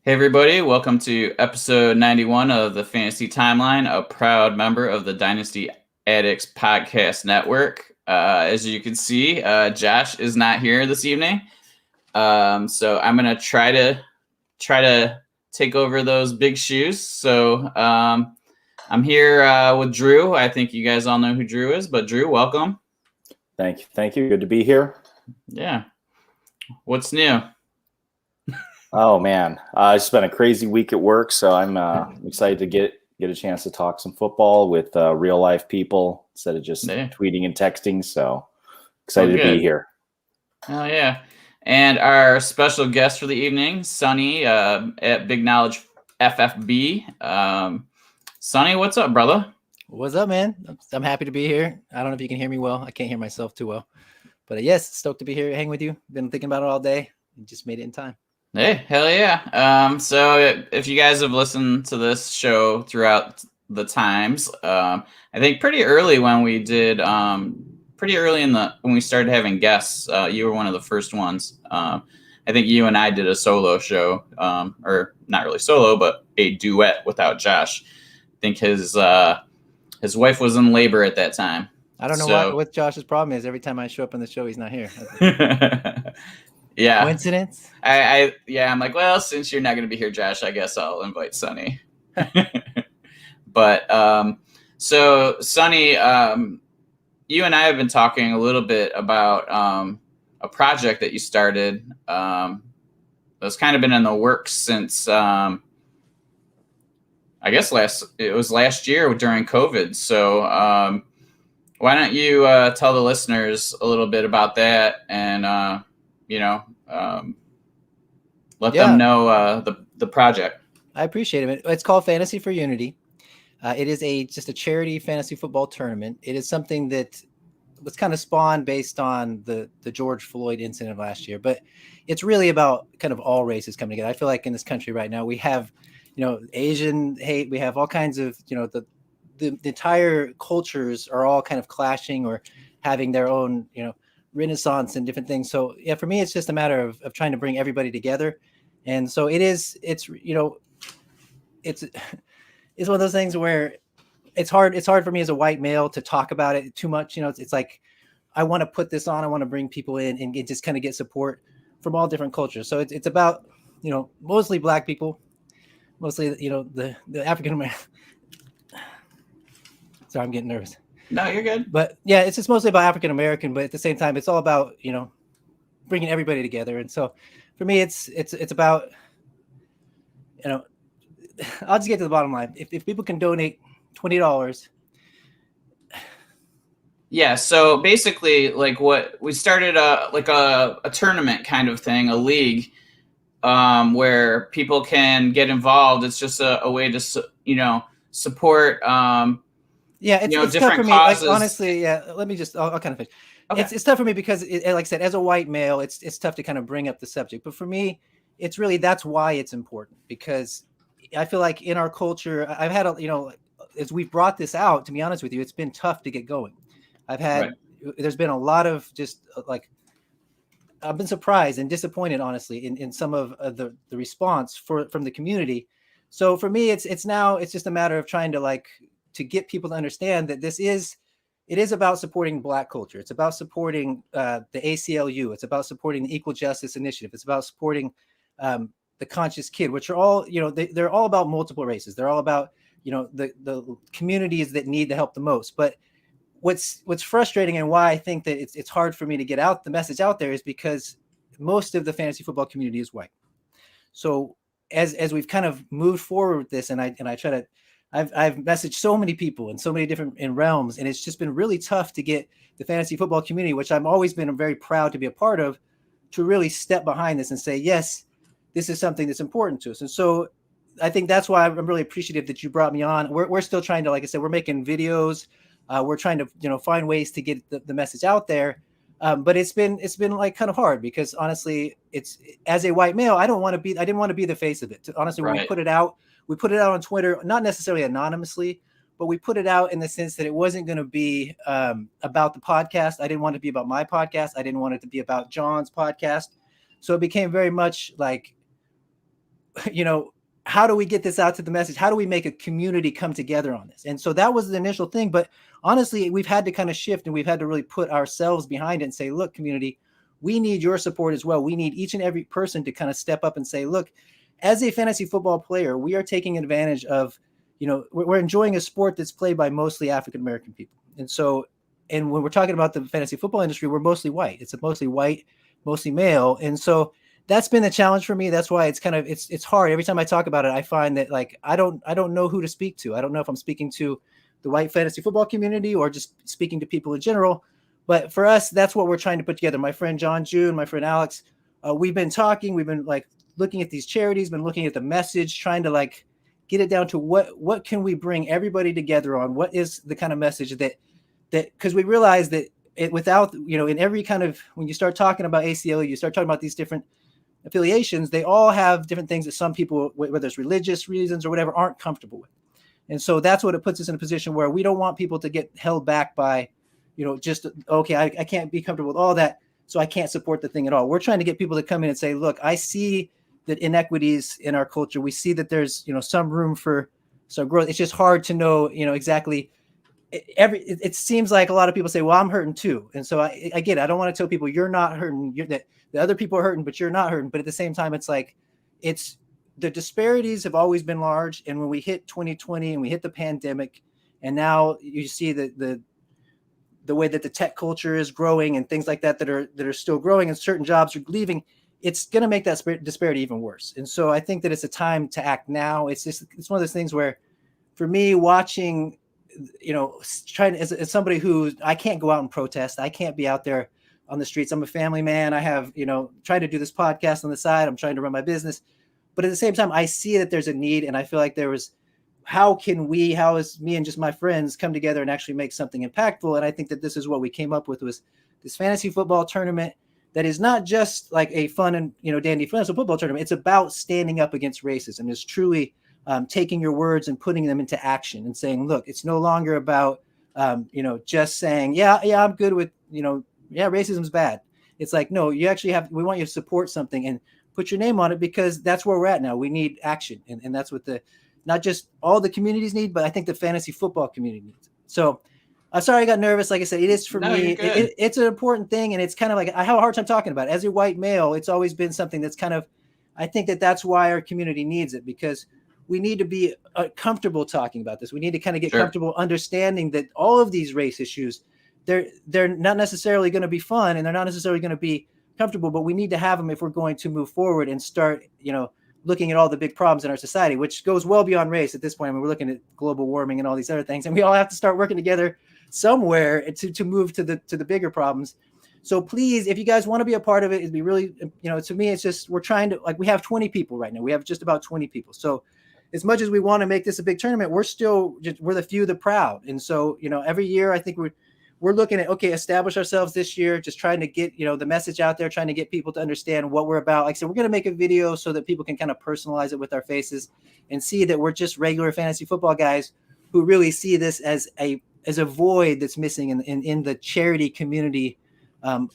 Hey everybody, welcome to episode 91 of the Fantasy Timeline, a proud member of the Dynasty Addicts Podcast Network. As you can see, Josh is not here this evening. So I'm going to try to take over those big shoes. So I'm here with Drew. I think you guys all know who Drew is, but Drew, welcome. Thank you. Good to be here. Yeah. What's new? Oh man, it's been a crazy week at work, so I'm excited to get a chance to talk some football with real life people instead of just tweeting and texting. So excited to be here. Oh yeah. And our special guest for the evening, Sonny at Big Knowledge FFB. Sonny, what's up, brother? What's up, man? I'm happy to be here. I don't know if you can hear me well. I can't hear myself too well. But yes, stoked to be here, hang with you. Been thinking about it all day and just made it in time. Hey, hell yeah. So if you guys have listened to this show throughout the times, I think pretty early when we did when we started having guests, you were one of the first ones. I think you and I did a solo show, or not really solo, but a duet without Josh. I think his wife was in labor at that time. I don't know what Josh's problem is. Every time I show up on the show, he's not here. Yeah. Coincidence? I'm like, well, since you're not going to be here, Josh, I guess I'll invite Sonny. But so Sonny, you and I have been talking a little bit about a project that you started. That's kind of been in the works since I guess last year during COVID. So why don't you tell the listeners a little bit about that and let them know the project. I appreciate it. It's called Fantasy for Unity. It is just a charity fantasy football tournament. It is something that was kind of spawned based on the George Floyd incident last year, but it's really about kind of all races coming together. I feel like in this country right now, we have, Asian hate, we have all kinds of, the entire cultures are all kind of clashing or having their own, renaissance and different things. So yeah, for me, it's just a matter of trying to bring everybody together. And so it's one of those things where it's hard for me as a white male to talk about it too much. It's like, I want to put this on, I want to bring people in and just kind of get support from all different cultures. So it's about, mostly Black people, mostly, the African American. Sorry, I'm getting nervous. No, you're good. But yeah, it's just mostly about African American, but at the same time, it's all about, bringing everybody together. And so for me, it's about, I'll just get to the bottom line. If people can donate $20. Yeah. So basically like what we started a tournament kind of thing, a league, where people can get involved. It's just a way to, support, yeah, it's tough for me. Like, honestly, yeah. I'll kind of finish. Okay. It's tough for me because, like I said, as a white male, it's tough to kind of bring up the subject. But for me, it's really that's why it's important, because I feel like in our culture, I've had as we've brought this out. To be honest with you, it's been tough to get going. There's been a lot of just like I've been surprised and disappointed, honestly, in some of the response from the community. So for me, it's just a matter of trying to get people to understand that it is about supporting Black culture. It's about supporting the ACLU. It's about supporting the Equal Justice Initiative. It's about supporting the Conscious Kid, which are all, they're all about multiple races. They're all about, the communities that need the help the most. But what's frustrating and why I think that it's hard for me to get the message out there is because most of the fantasy football community is white. So as we've kind of moved forward with this, and I try to, I've messaged so many people in so many different realms, and it's just been really tough to get the fantasy football community, which I've always been very proud to be a part of, to really step behind this and say, yes, this is something that's important to us. And so I think that's why I'm really appreciative that you brought me on. We're still trying to, like I said, we're making videos. We're trying to, find ways to get the message out there. But it's been like kind of hard because honestly, it's as a white male, I didn't want to be the face of it. Honestly, when we put it out on Twitter, not necessarily anonymously, but we put it out in the sense that it wasn't going to be about the podcast. I didn't want it to be about my podcast. I didn't want it to be about John's podcast. So it became very much like how do we get this out to the message? How do we make a community come together on this? And so that was the initial thing. But honestly, we've had to kind of shift, and we've had to really put ourselves behind it and say, look, community, we need your support as well. We need each and every person to kind of step up and say, look, as a fantasy football player, we are taking advantage of, we're enjoying a sport that's played by mostly African-American people. And so, and when we're talking about the fantasy football industry, we're mostly white. It's a mostly white, mostly male. And so that's been the challenge for me. That's why it's kind of, it's hard. Every time I talk about it, I find that like, I don't know who to speak to. I don't know if I'm speaking to the white fantasy football community or just speaking to people in general. But for us, that's what we're trying to put together. My friend John June, my friend Alex, we've been talking, we've been like looking at these charities, been looking at the message, trying to like get it down to what can we bring everybody together on? What is the kind of message that, because we realize that without, in every kind of, when you start talking about ACLU, you start talking about these different affiliations, they all have different things that some people, whether it's religious reasons or whatever, aren't comfortable with. And so that's what it puts us in a position where we don't want people to get held back by, just, okay, I can't be comfortable with all that, so I can't support the thing at all. We're trying to get people to come in and say, look, I see that inequities in our culture. We see that there's, some room for some growth. It's just hard to know, exactly. It seems like a lot of people say, well, I'm hurting too. And so I get it. I don't want to tell people you're not hurting, that the other people are hurting, but you're not hurting. But at the same time, it's like, the disparities have always been large. And when we hit 2020 and we hit the pandemic, and now you see the way that the tech culture is growing and things like that are still growing and certain jobs are leaving, it's going to make that disparity even worse. And so I think that it's a time to act now. It's one of those things where, for me, watching, trying to, as somebody who, I can't go out and protest. I can't be out there on the streets. I'm a family man. I have, trying to do this podcast on the side. I'm trying to run my business. But at the same time, I see that there's a need. And I feel like how is me and just my friends come together and actually make something impactful? And I think that this is what we came up with, was this fantasy football tournament that is not just like a fun and, dandy fantasy football tournament. It's about standing up against racism. It's truly taking your words and putting them into action and saying, look, it's no longer about, just saying, yeah, I'm good with, racism's bad. It's like, no, you actually we want you to support something and put your name on it, because that's where we're at now. We need action. And that's what not just all the communities need, but I think the fantasy football community needs. So I'm sorry I got nervous. Like I said, it is for me. It's an important thing. And it's kind of like, I have a hard time talking about it. As a white male, it's always been something that's kind of, I think that's why our community needs it, because we need to be comfortable talking about this. We need to kind of get comfortable understanding that all of these race issues, they're not necessarily going to be fun, and they're not necessarily going to be comfortable, but we need to have them if we're going to move forward and start, looking at all the big problems in our society, which goes well beyond race at this point. I mean, we're looking at global warming and all these other things, and we all have to start working together somewhere to move to the bigger problems. So please, if you guys want to be a part of it, it'd be really, to me, it's just, we're trying to, like, we have 20 people right now. We have just about 20 people. So as much as we want to make this a big tournament, we're the few, the proud. And so, every year I think we're looking at, okay, establish ourselves this year, just trying to get, the message out there, trying to get people to understand what we're about. Like I said, we're going to make a video so that people can kind of personalize it with our faces and see that we're just regular fantasy football guys who really see this as a void that's missing in the charity community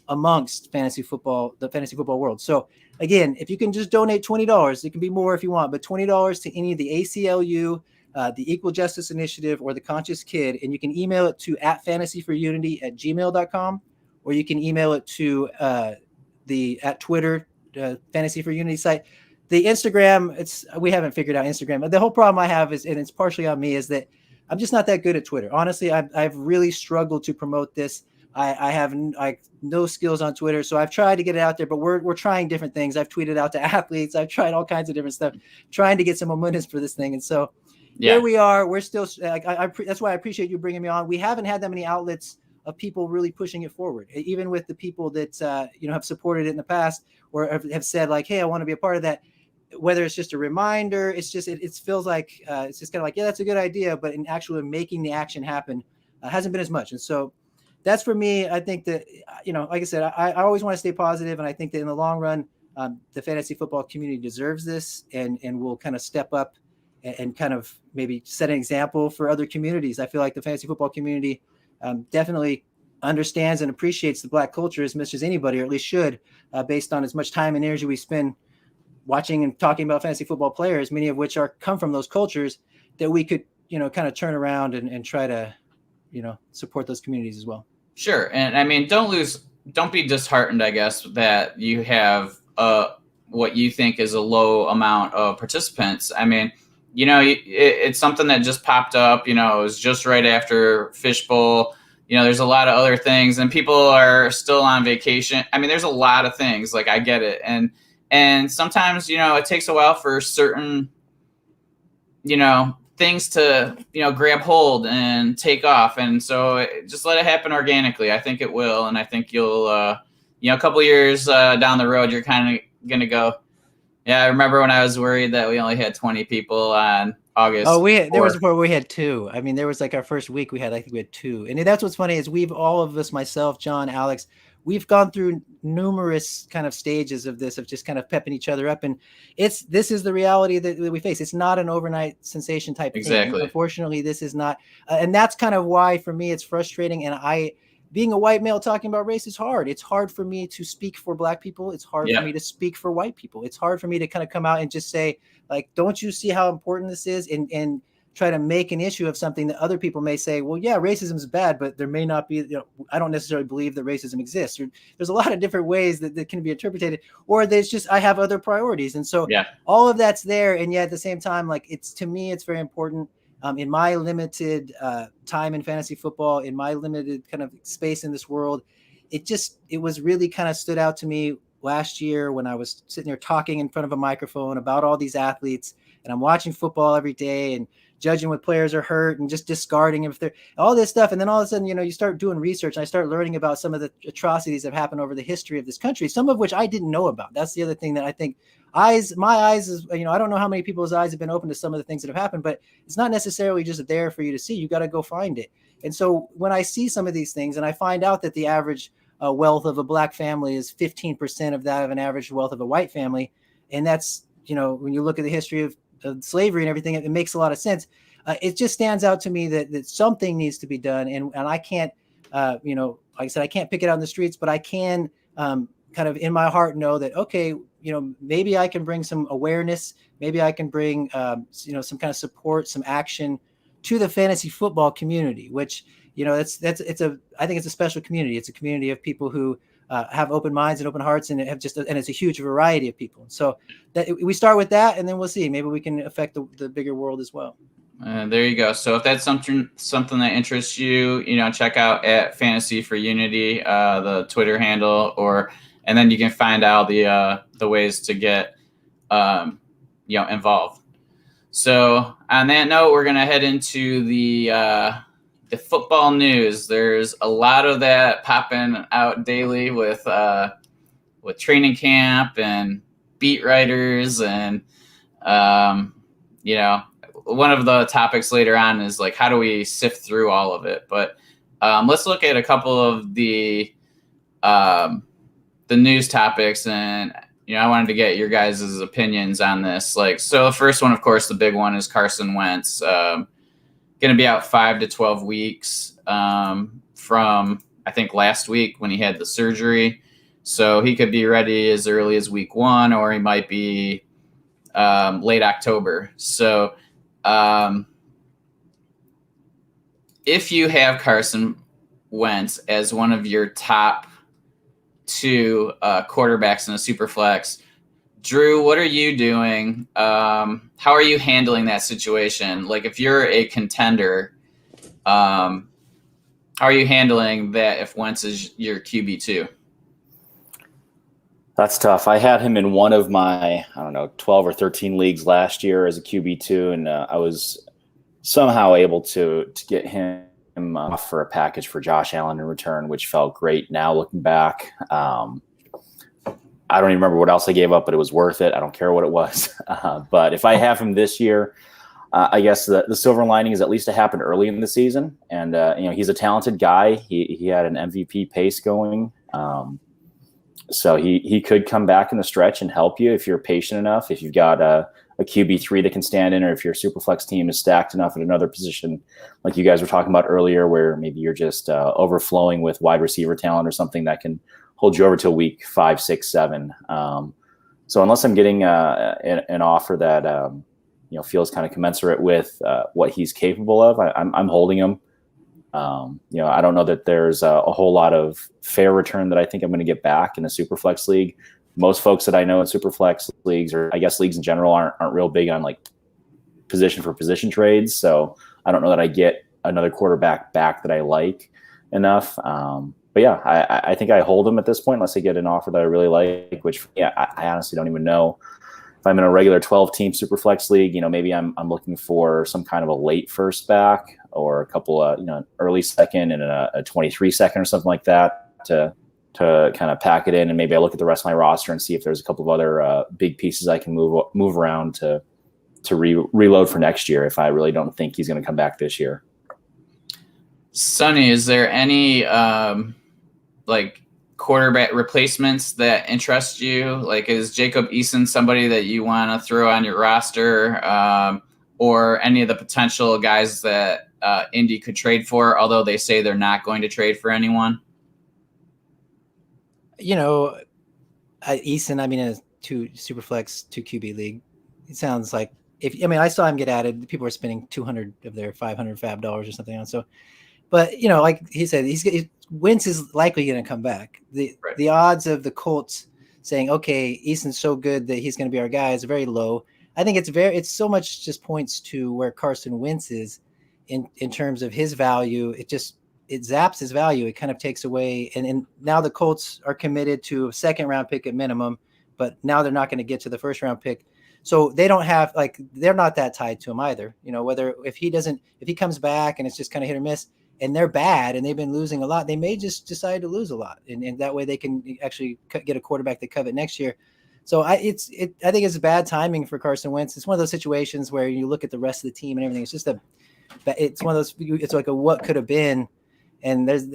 amongst the fantasy football world. So again, if you can just donate $20, it can be more if you want, but $20 to any of the ACLU, the Equal Justice Initiative, or the Conscious Kid, and you can email it to @fantasyforunity@gmail.com, or you can email it to at Twitter, Fantasy for Unity site. The Instagram, we haven't figured out Instagram. The whole problem I have is, and it's partially on me, is that I'm just not that good at Twitter. Honestly, I've really struggled to promote this. I have no skills on Twitter, so I've tried to get it out there, but we're trying different things. I've tweeted out to athletes. I've tried all kinds of different stuff, trying to get some momentum for this thing. And so here we are. We're still that's why I appreciate you bringing me on. We haven't had that many outlets of people really pushing it forward, even with the people that have supported it in the past, or have said like, hey, I want to be a part of that. Whether it's just a reminder, it's just it feels like it's just kind of like, yeah, that's a good idea, but in actually making the action happen hasn't been as much. And so that's for me. I think that, like I said, I always want to stay positive, and I think that in the long run, the fantasy football community deserves this, and will kind of step up and kind of maybe set an example for other communities. I feel like the fantasy football community definitely understands and appreciates the Black culture as much as anybody, or at least should, based on as much time and energy we spend watching and talking about fantasy football players, many of which come from those cultures, that we could, kind of turn around and try to, support those communities as well. Sure. And I mean, don't be disheartened, I guess, that you have what you think is a low amount of participants. I mean, it's something that just popped up, it was just right after Fishbowl. There's a lot of other things, and people are still on vacation. I mean, there's a lot of things, like, I get it. And sometimes, it takes a while for certain, things to, grab hold and take off. And so just let it happen organically. I think it will. And I think you'll, a couple years down the road, you're kind of going to go, yeah, I remember when I was worried that we only had 20 people on August. Oh, there was before we had 2. I mean, there was like our first week I think we had 2. And that's what's funny is all of us, myself, John, Alex, we've gone through numerous kind of stages of this, of just kind of pepping each other up. And this is the reality that we face. It's not an overnight sensation type exactly. thing. Unfortunately, this is not. And that's kind of why, for me, it's frustrating. And being a white male talking about race is hard. It's hard for me to speak for Black people. It's hard for me to speak for white people. It's hard for me to kind of come out and just say, like, don't you see how important this is? And try to make an issue of something that other people may say, well, yeah, racism is bad, but there may not be, I don't necessarily believe that racism exists. There's a lot of different ways that can be interpreted, or there's just, I have other priorities. And so all of that's there. And yet at the same time, like, to me, it's very important. In my limited time in fantasy football, in my limited kind of space in this world, it was really kind of stood out to me last year when I was sitting there talking in front of a microphone about all these athletes, and I'm watching football every day and judging what players are hurt and just discarding if they're all this stuff. And then all of a sudden, you start doing research, and I start learning about some of the atrocities that have happened over the history of this country, some of which I didn't know about. That's the other thing that I think my eyes is, I don't know how many people's eyes have been open to some of the things that have happened, but it's not necessarily just there for you to see. You got to go find it. And so when I see some of these things and I find out that the average wealth of a Black family is 15% of that of an average wealth of a white family, and that's, when you look at the history of slavery and everything, it makes a lot of sense. It just stands out to me that something needs to be done. And I can't, like I said, I can't pick it out in the streets, but I can kind of in my heart know that, okay, maybe I can bring some awareness. Maybe I can bring, some kind of support, some action to the fantasy football community, which, I think it's a special community. It's a community of people who have open minds and open hearts, and and it's a huge variety of people. So that we start with that, and then we'll see. Maybe we can affect the bigger world as well. There you go. So if that's something that interests you, check out at Fantasy for Unity, the Twitter handle, and then you can find out the ways to get involved. So on that note, we're gonna head into the football news. There's a lot of that popping out daily with training camp and beat writers, and one of the topics later on is like, how do we sift through all of it? But let's look at a couple of the news topics, and I wanted to get your guys' opinions on this. Like, so the first one, of course, the big one is Carson Wentz, going to be out 5 to 12 weeks from, I think, last week when he had the surgery. So he could be ready as early as week 1, or he might be late October. So if you have Carson Wentz as one of your top 2 quarterbacks in a super flex, Drew, what are you doing? How are you handling that situation? Like, if you're a contender, how are you handling that if Wentz is your QB2? That's tough. I had him in one of my, 12 or 13 leagues last year as a QB2, and I was somehow able to get him off for a package for Josh Allen in return, which felt great. Now looking back, I don't even remember what else I gave up, but it was worth it. I don't care what it was. But if I have him this year, I guess the silver lining is at least it happened early in the season. And, he's a talented guy. He had an MVP pace going. So he could come back in the stretch and help you if you're patient enough, if you've got a QB3 that can stand in, or if your Superflex team is stacked enough at another position, like you guys were talking about earlier, where maybe you're just overflowing with wide receiver talent or something that can hold you over to week 5, 6, 7. So unless I'm getting an offer that feels kind of commensurate with what he's capable of, I'm holding him. I don't know that there's a whole lot of fair return that I think I'm going to get back in a Superflex league. Most folks that I know in Superflex leagues, or I guess leagues in general, aren't real big on like position for position trades. So I don't know that I get another quarterback back that I like enough. But yeah, I think I hold him at this point unless I get an offer that I really like, which I honestly don't even know. If I'm in a regular 12-team Superflex league, maybe I'm looking for some kind of a late first back or a couple of, an early second and a 23 second or something like that to kind of pack it in. And maybe I look at the rest of my roster and see if there's a couple of other big pieces I can move around to reload for next year if I really don't think he's going to come back this year. Sonny, is there any quarterback replacements that interest you? Like, is Jacob Eason somebody that you want to throw on your roster, or any of the potential guys that Indy could trade for, although they say they're not going to trade for anyone? Eason, in a Superflex 2 QB league, it sounds like I saw him get added. People are spending $200 of their $500 fab dollars or something on. So, but like he said, Wentz is likely going to come back. The odds of the Colts saying, okay, Eason's so good that he's going to be our guy is very low. I think it's so much just points to where Carson Wentz is in terms of his value. It zaps his value. It kind of takes away. And now the Colts are committed to a second round pick at minimum, but now they're not going to get to the first round pick. So they don't have they're not that tied to him either. Whether if he comes back and it's just kind of hit or miss, and they're bad and they've been losing a lot, they may just decide to lose a lot. And that way they can actually get a quarterback they covet next year. So I think it's bad timing for Carson Wentz. It's one of those situations where you look at the rest of the team and everything. It's just it's one of those, it's like a, what could have been. And there's,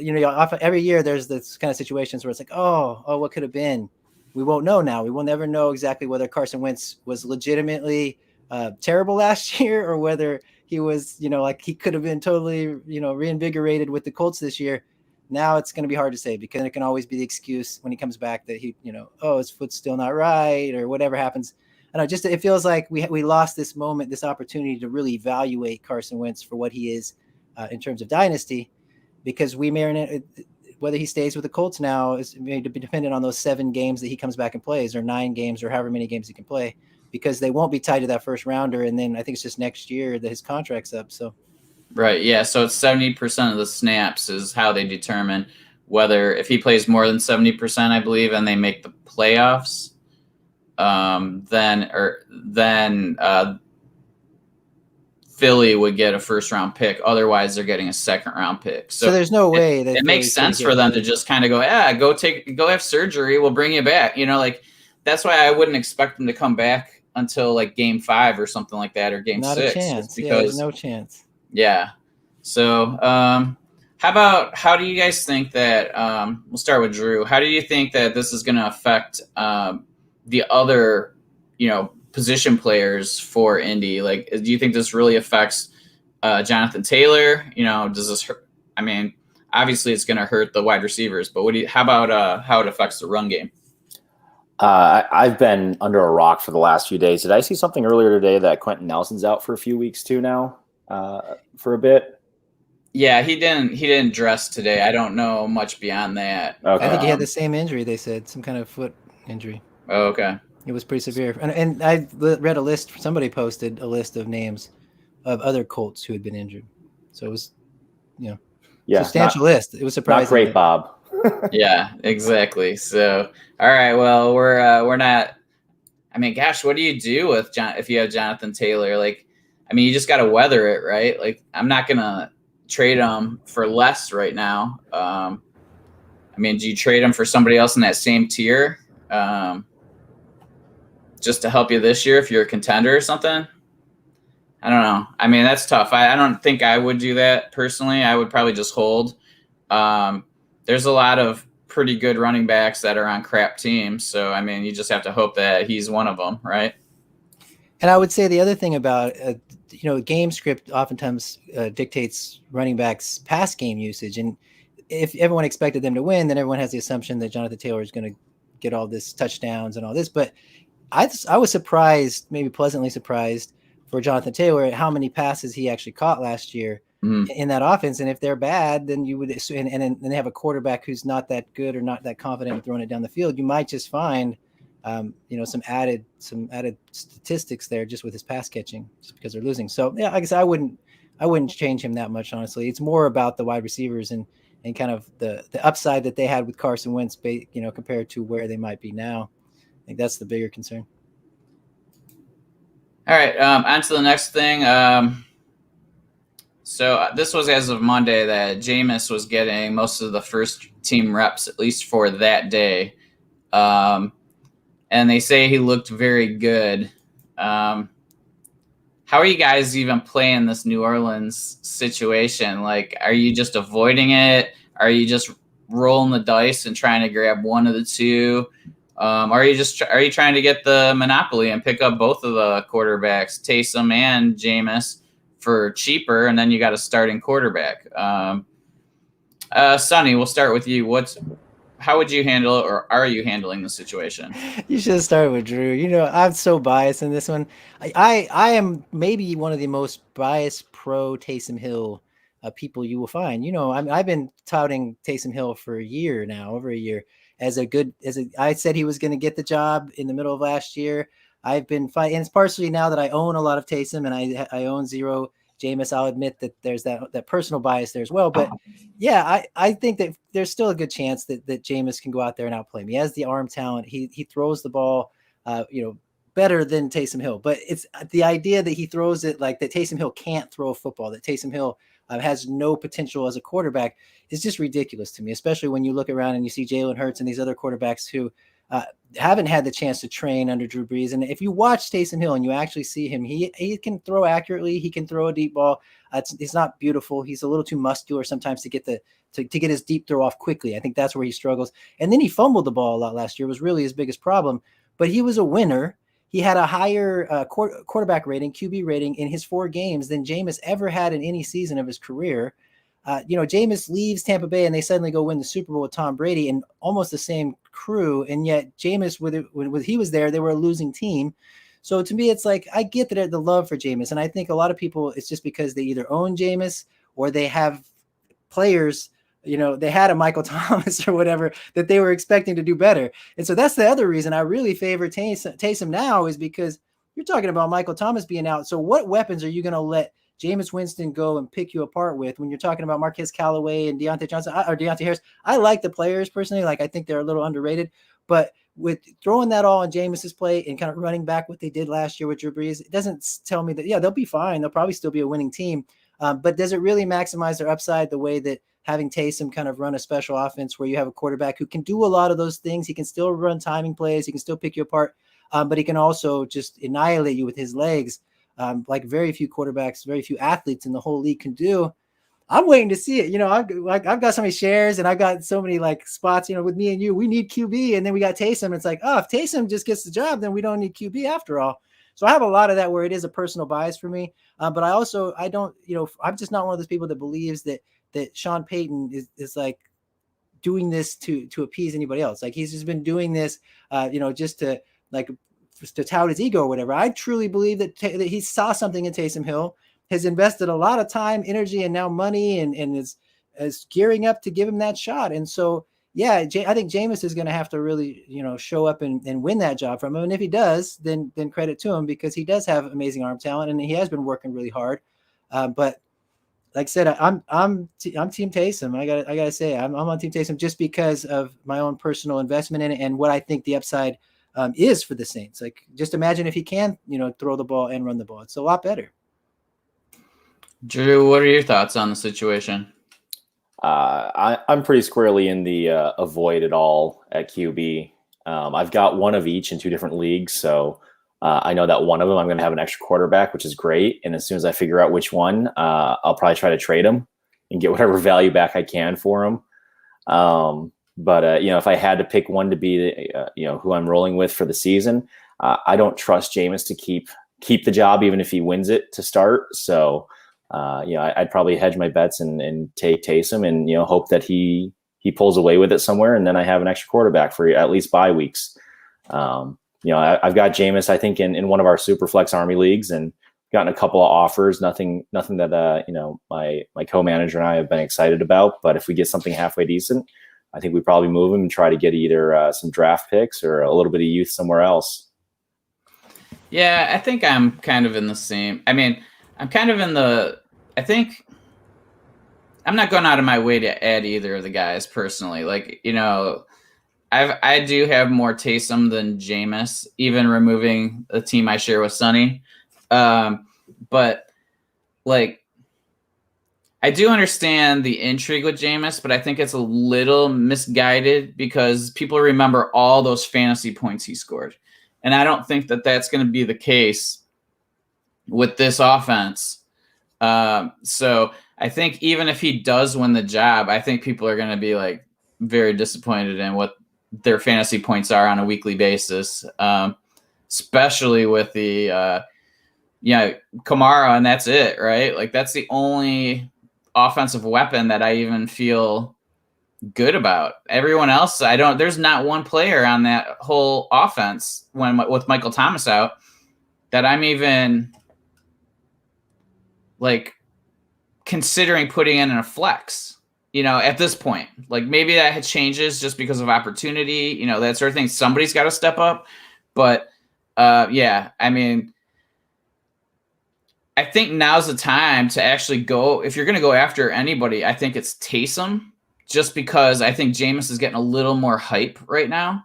every year there's this kind of situations where it's like, oh, what could have been? We won't know now. We will never know exactly whether Carson Wentz was legitimately terrible last year or whether he was, he could have been totally, reinvigorated with the Colts this year. Now it's going to be hard to say because it can always be the excuse when he comes back that he, his foot's still not right or whatever happens. I don't know, it feels like we lost this moment, this opportunity to really evaluate Carson Wentz for what he is in terms of dynasty, because we may, whether he stays with the Colts now is going to be dependent on those 7 games that he comes back and plays, or 9 games, or however many games he can play, because they won't be tied to that first rounder. And then I think it's just next year that his contract's up. So. Right. Yeah. So it's 70% of the snaps is how they determine whether, if he plays more than 70%, I believe, and they make the playoffs, then Philly would get a first round pick. Otherwise they're getting a second round pick. So there's no way that it makes sense for them to just kind of go, go have surgery. We'll bring you back. That's why I wouldn't expect them to come back until like game 5 or something like that, or game 6. Not a chance. Because there's no chance. Yeah. So, how do you guys think that, we'll start with Drew. How do you think that this is going to affect, the other, position players for Indy? Like, do you think this really affects Jonathan Taylor? Does this hurt? Obviously it's going to hurt the wide receivers, but how about how it affects the run game? I've been under a rock for the last few days. Did I see something earlier today that Quentin Nelson's out for a few weeks too now, for a bit? Yeah, he didn't dress today. I don't know much beyond that. Okay. I think he had the same injury. They said some kind of foot injury. Oh, okay. It was pretty severe. And I read a list. Somebody posted a list of names of other Colts who had been injured. So it was, substantial list. It was surprising. Not great, Bob. Yeah, exactly. So, all right. Well, we're not. Gosh, what do you do with if you have Jonathan Taylor? You just got to weather it, right? Like, I'm not gonna trade him for less right now. Do you trade him for somebody else in that same tier? Just to help you this year if you're a contender or something? I don't know. That's tough. I don't think I would do that personally. I would probably just hold. There's a lot of pretty good running backs that are on crap teams. So, you just have to hope that he's one of them, right? And I would say the other thing about, game script oftentimes dictates running backs' pass game usage. And if everyone expected them to win, then everyone has the assumption that Jonathan Taylor is going to get all this touchdowns and all this. But I was surprised, maybe pleasantly surprised, for Jonathan Taylor at how many passes he actually caught last year in that offense. And if they're bad, then you would, and they have a quarterback who's not that good or not that confident in throwing it down the field, you might just find, some added statistics there just with his pass catching, just because they're losing. So yeah, I guess I wouldn't change him that much, honestly. It's more about the wide receivers and kind of the upside that they had with Carson Wentz, compared to where they might be now. I think that's the bigger concern. All right, on to the next thing. So this was as of Monday that Jameis was getting most of the first team reps, at least for that day. And they say he looked very good. How are you guys even playing this New Orleans situation? Like, are you just avoiding it? Are you just rolling the dice and trying to grab one of the two? Are you trying to get the monopoly and pick up both of the quarterbacks, Taysom and Jameis, for cheaper, and then you got a starting quarterback? Sonny, we'll start with you. How would you handle it, or are you handling the situation? You should have started with Drew. I'm so biased in this one. I am maybe one of the most biased pro Taysom Hill people you will find. I've been touting Taysom Hill for over a year, I said he was going to get the job in the middle of last year. I've been fighting, and it's partially now that I own a lot of Taysom and I own zero Jameis. I'll admit that there's that personal bias there as well. But yeah, I think that there's still a good chance that Jameis can go out there and outplay him. He has the arm talent. He throws the ball, better than Taysom Hill. But it's the idea that he throws it like that Taysom Hill can't throw a football, that Taysom Hill has no potential as a quarterback, is just ridiculous to me, especially when you look around and you see Jalen Hurts and these other quarterbacks who haven't had the chance to train under Drew Brees. And if you watch Taysom Hill and you actually see him, he can throw accurately. He can throw a deep ball. It's not beautiful. He's a little too muscular sometimes to get his deep throw off quickly. I think that's where he struggles. And then he fumbled the ball a lot last year, was really his biggest problem. But he was a winner. He had a higher quarterback rating, QB rating in his 4 games than Jameis ever had in any season of his career. Jameis leaves Tampa Bay and they suddenly go win the Super Bowl with Tom Brady and almost the same crew. And yet Jameis, when he was there, they were a losing team. So to me, it's like, I get that the love for Jameis. And I think a lot of people, it's just because they either own Jameis or they have players, they had a Michael Thomas or whatever that they were expecting to do better. And so that's the other reason I really favor Taysom now, is because you're talking about Michael Thomas being out. So what weapons are you going to let Jameis Winston go and pick you apart with when you're talking about Marquez Callaway and Deontay Harris? I like the players personally. Like, I think they're a little underrated, but with throwing that all on Jameis's plate and kind of running back what they did last year with Drew Brees, it doesn't tell me that, yeah, they'll be fine. They'll probably still be a winning team. But does it really maximize their upside the way that having Taysom kind of run a special offense where you have a quarterback who can do a lot of those things? He can still run timing plays. He can still pick you apart, but he can also just annihilate you with his legs, like very few quarterbacks, very few athletes in the whole league can do. I'm waiting to see it. I've got so many shares and I've got so many like spots, with me and you, we need QB. And then we got Taysom. It's like, oh, if Taysom just gets the job, then we don't need QB after all. So I have a lot of that where it is a personal bias for me. But I don't, I'm just not one of those people that believes that Sean Payton is like doing this to appease anybody else. Like, he's just been doing this, just to tout his ego or whatever. I truly believe that he saw something in Taysom Hill, has invested a lot of time, energy, and now money, and is gearing up to give him that shot. And so, yeah, I think Jameis is going to have to really, show up and win that job from him. And if he does, then credit to him, because he does have amazing arm talent and he has been working really hard. But like I said, I'm Team Taysom. I gotta say, I'm on Team Taysom just because of my own personal investment in it and what I think the upside is for the Saints. Like, just imagine if he can, throw the ball and run the ball. It's a lot better. Drew, what are your thoughts on the situation? I'm pretty squarely in the avoid it all at QB. I've got one of each in 2 different leagues, so I know that one of them I'm going to have an extra quarterback, which is great. And as soon as I figure out which one, I'll probably try to trade him and get whatever value back I can for him. But if I had to pick one to be, who I'm rolling with for the season, I don't trust Jameis to keep the job, even if he wins it to start. So, I'd probably hedge my bets and take Taysom and, hope that he pulls away with it somewhere. And then I have an extra quarterback for at least bye weeks. I've got Jameis, I think, in one of our super flex army leagues, and gotten a couple of offers, nothing that, my co-manager and I have been excited about. But if we get something halfway decent, I think we probably move him and try to get either some draft picks or a little bit of youth somewhere else. Yeah, I think I'm kind of in the same. I mean, I'm kind of in the. I think I'm not going out of my way to add either of the guys personally. Like, I do have more Taysom than Jameis, even removing the team I share with Sonny. But like, I do understand the intrigue with Jameis, but I think it's a little misguided because people remember all those fantasy points he scored. And I don't think that that's going to be the case with this offense. So I think even if he does win the job, I think people are going to be like very disappointed in what their fantasy points are on a weekly basis, especially with the Kamara, and that's it, right? Like that's the only offensive weapon that I even feel good about. Everyone else, there's not one player on that whole offense with Michael Thomas out that I'm even like considering putting in a flex, at this point. Like maybe that changes just because of opportunity, that sort of thing. Somebody's got to step up. But yeah, I mean, I think now's the time to actually go. If you're going to go after anybody, I think it's Taysom, just because I think Jameis is getting a little more hype right now.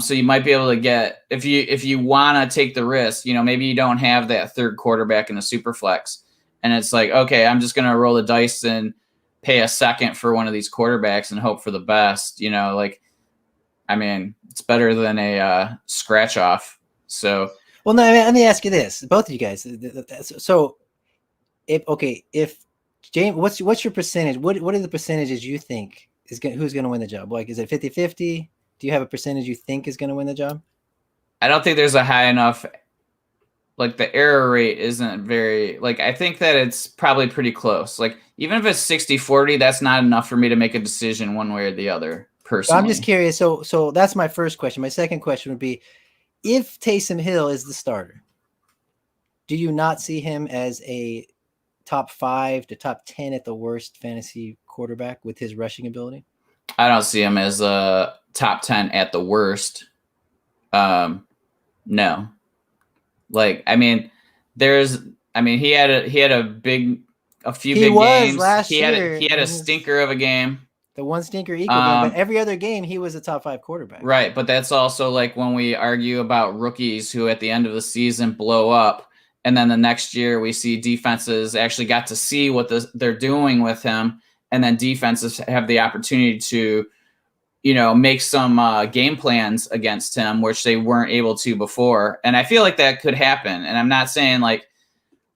So you might be able to get, if you want to take the risk, maybe you don't have that third quarterback in the super flex, and it's like, okay, I'm just going to roll the dice and pay a second for one of these quarterbacks and hope for the best. I mean, it's better than a scratch off. So. Well, no, I mean, let me ask you this, both of you guys. So, if James, what's your percentage? What are the percentages you think who's going to win the job? Like, is it 50-50? Do you have a percentage you think is going to win the job? I don't think there's a high enough. Like the error rate isn't very. Like I think that it's probably pretty close. Like even if it's 60-40, that's not enough for me to make a decision one way or the other. Personally, I'm just curious. So that's my first question. My second question would be, if Taysom Hill is the starter, do you not see him as a top 5 to top 10 at the worst fantasy quarterback with his rushing ability? I don't see him as a top 10 at the worst. No. Like, I mean, he had a few big games last year. He had a stinker of a game. The one stinker equal game, but every other game he was a top 5 quarterback. Right, but that's also like when we argue about rookies who at the end of the season blow up, and then the next year we see defenses actually got to see what they're doing with him, and then defenses have the opportunity to, make some game plans against him, which they weren't able to before. And I feel like that could happen. And I'm not saying like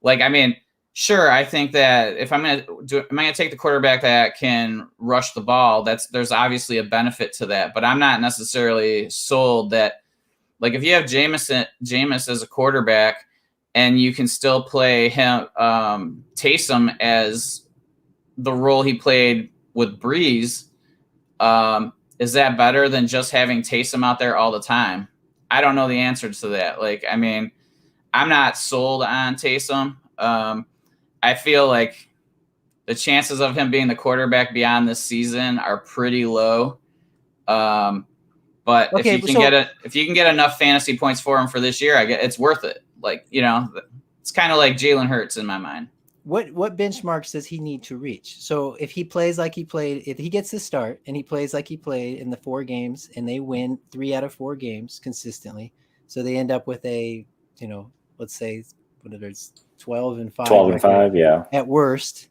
I mean, sure, I think that if am I going to take the quarterback that can rush the ball, there's obviously a benefit to that, but I'm not necessarily sold that, like, if you have Jameis as a quarterback and you can still play him, Taysom as the role he played with Breeze, is that better than just having Taysom out there all the time? I don't know the answer to that. Like, I mean, I'm not sold on Taysom. I feel like the chances of him being the quarterback beyond this season are pretty low. But if you can get enough fantasy points for him for this year, it's worth it. Like, it's kind of like Jalen Hurts in my mind. What benchmarks does he need to reach? So if he plays like he played, if he gets the start and he plays like he played in the 4 games and they win 3 out of 4 games consistently, so they end up with a, let's say, whatever it's 12-5. 12-5, yeah. At worst,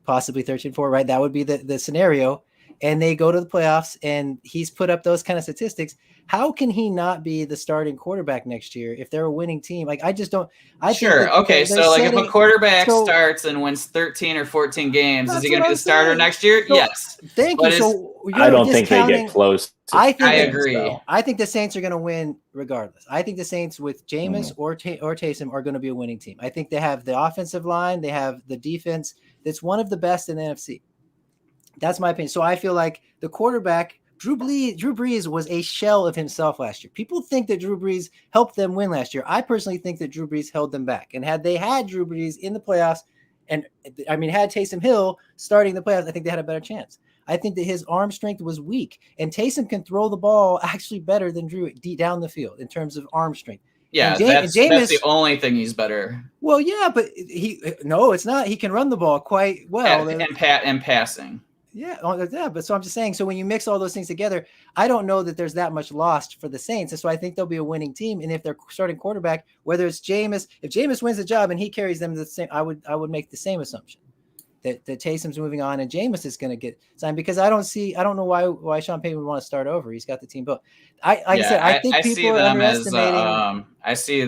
possibly 13-4, right? That would be the scenario. And they go to the playoffs and he's put up those kind of statistics. How can he not be the starting quarterback next year if they're a winning team? Like, I just don't. Okay. So, like, if a quarterback starts and wins 13 or 14 games, is he going to be the starter next year? So, yes. Thank you. So I don't think they get close. I agree. Though. I think the Saints are going to win regardless. I think the Saints with Jameis or Taysom are going to be a winning team. I think they have the offensive line. They have the defense that's one of the best in the NFC. That's my opinion. So I feel like the quarterback Drew Brees was a shell of himself last year. People think that Drew Brees helped them win last year. I personally think that Drew Brees held them back. And had they had Drew Brees in the playoffs, and I mean, had Taysom Hill starting the playoffs, I think they had a better chance. I think that his arm strength was weak, and Taysom can throw the ball actually better than Drew down the field in terms of arm strength. Yeah, that's the only thing he's better. Well, yeah, but it's not. He can run the ball quite well and passing. Yeah, but so I'm just saying. So when you mix all those things together, I don't know that there's that much lost for the Saints, and so I think they'll be a winning team. And if they're starting quarterback, whether it's Jameis, if Jameis wins the job and he carries them to the same, I would make the same assumption that Taysom's moving on and Jameis is going to get signed, because I don't know why Sean Payton would want to start over. He's got the team built. I think people are underestimating. I see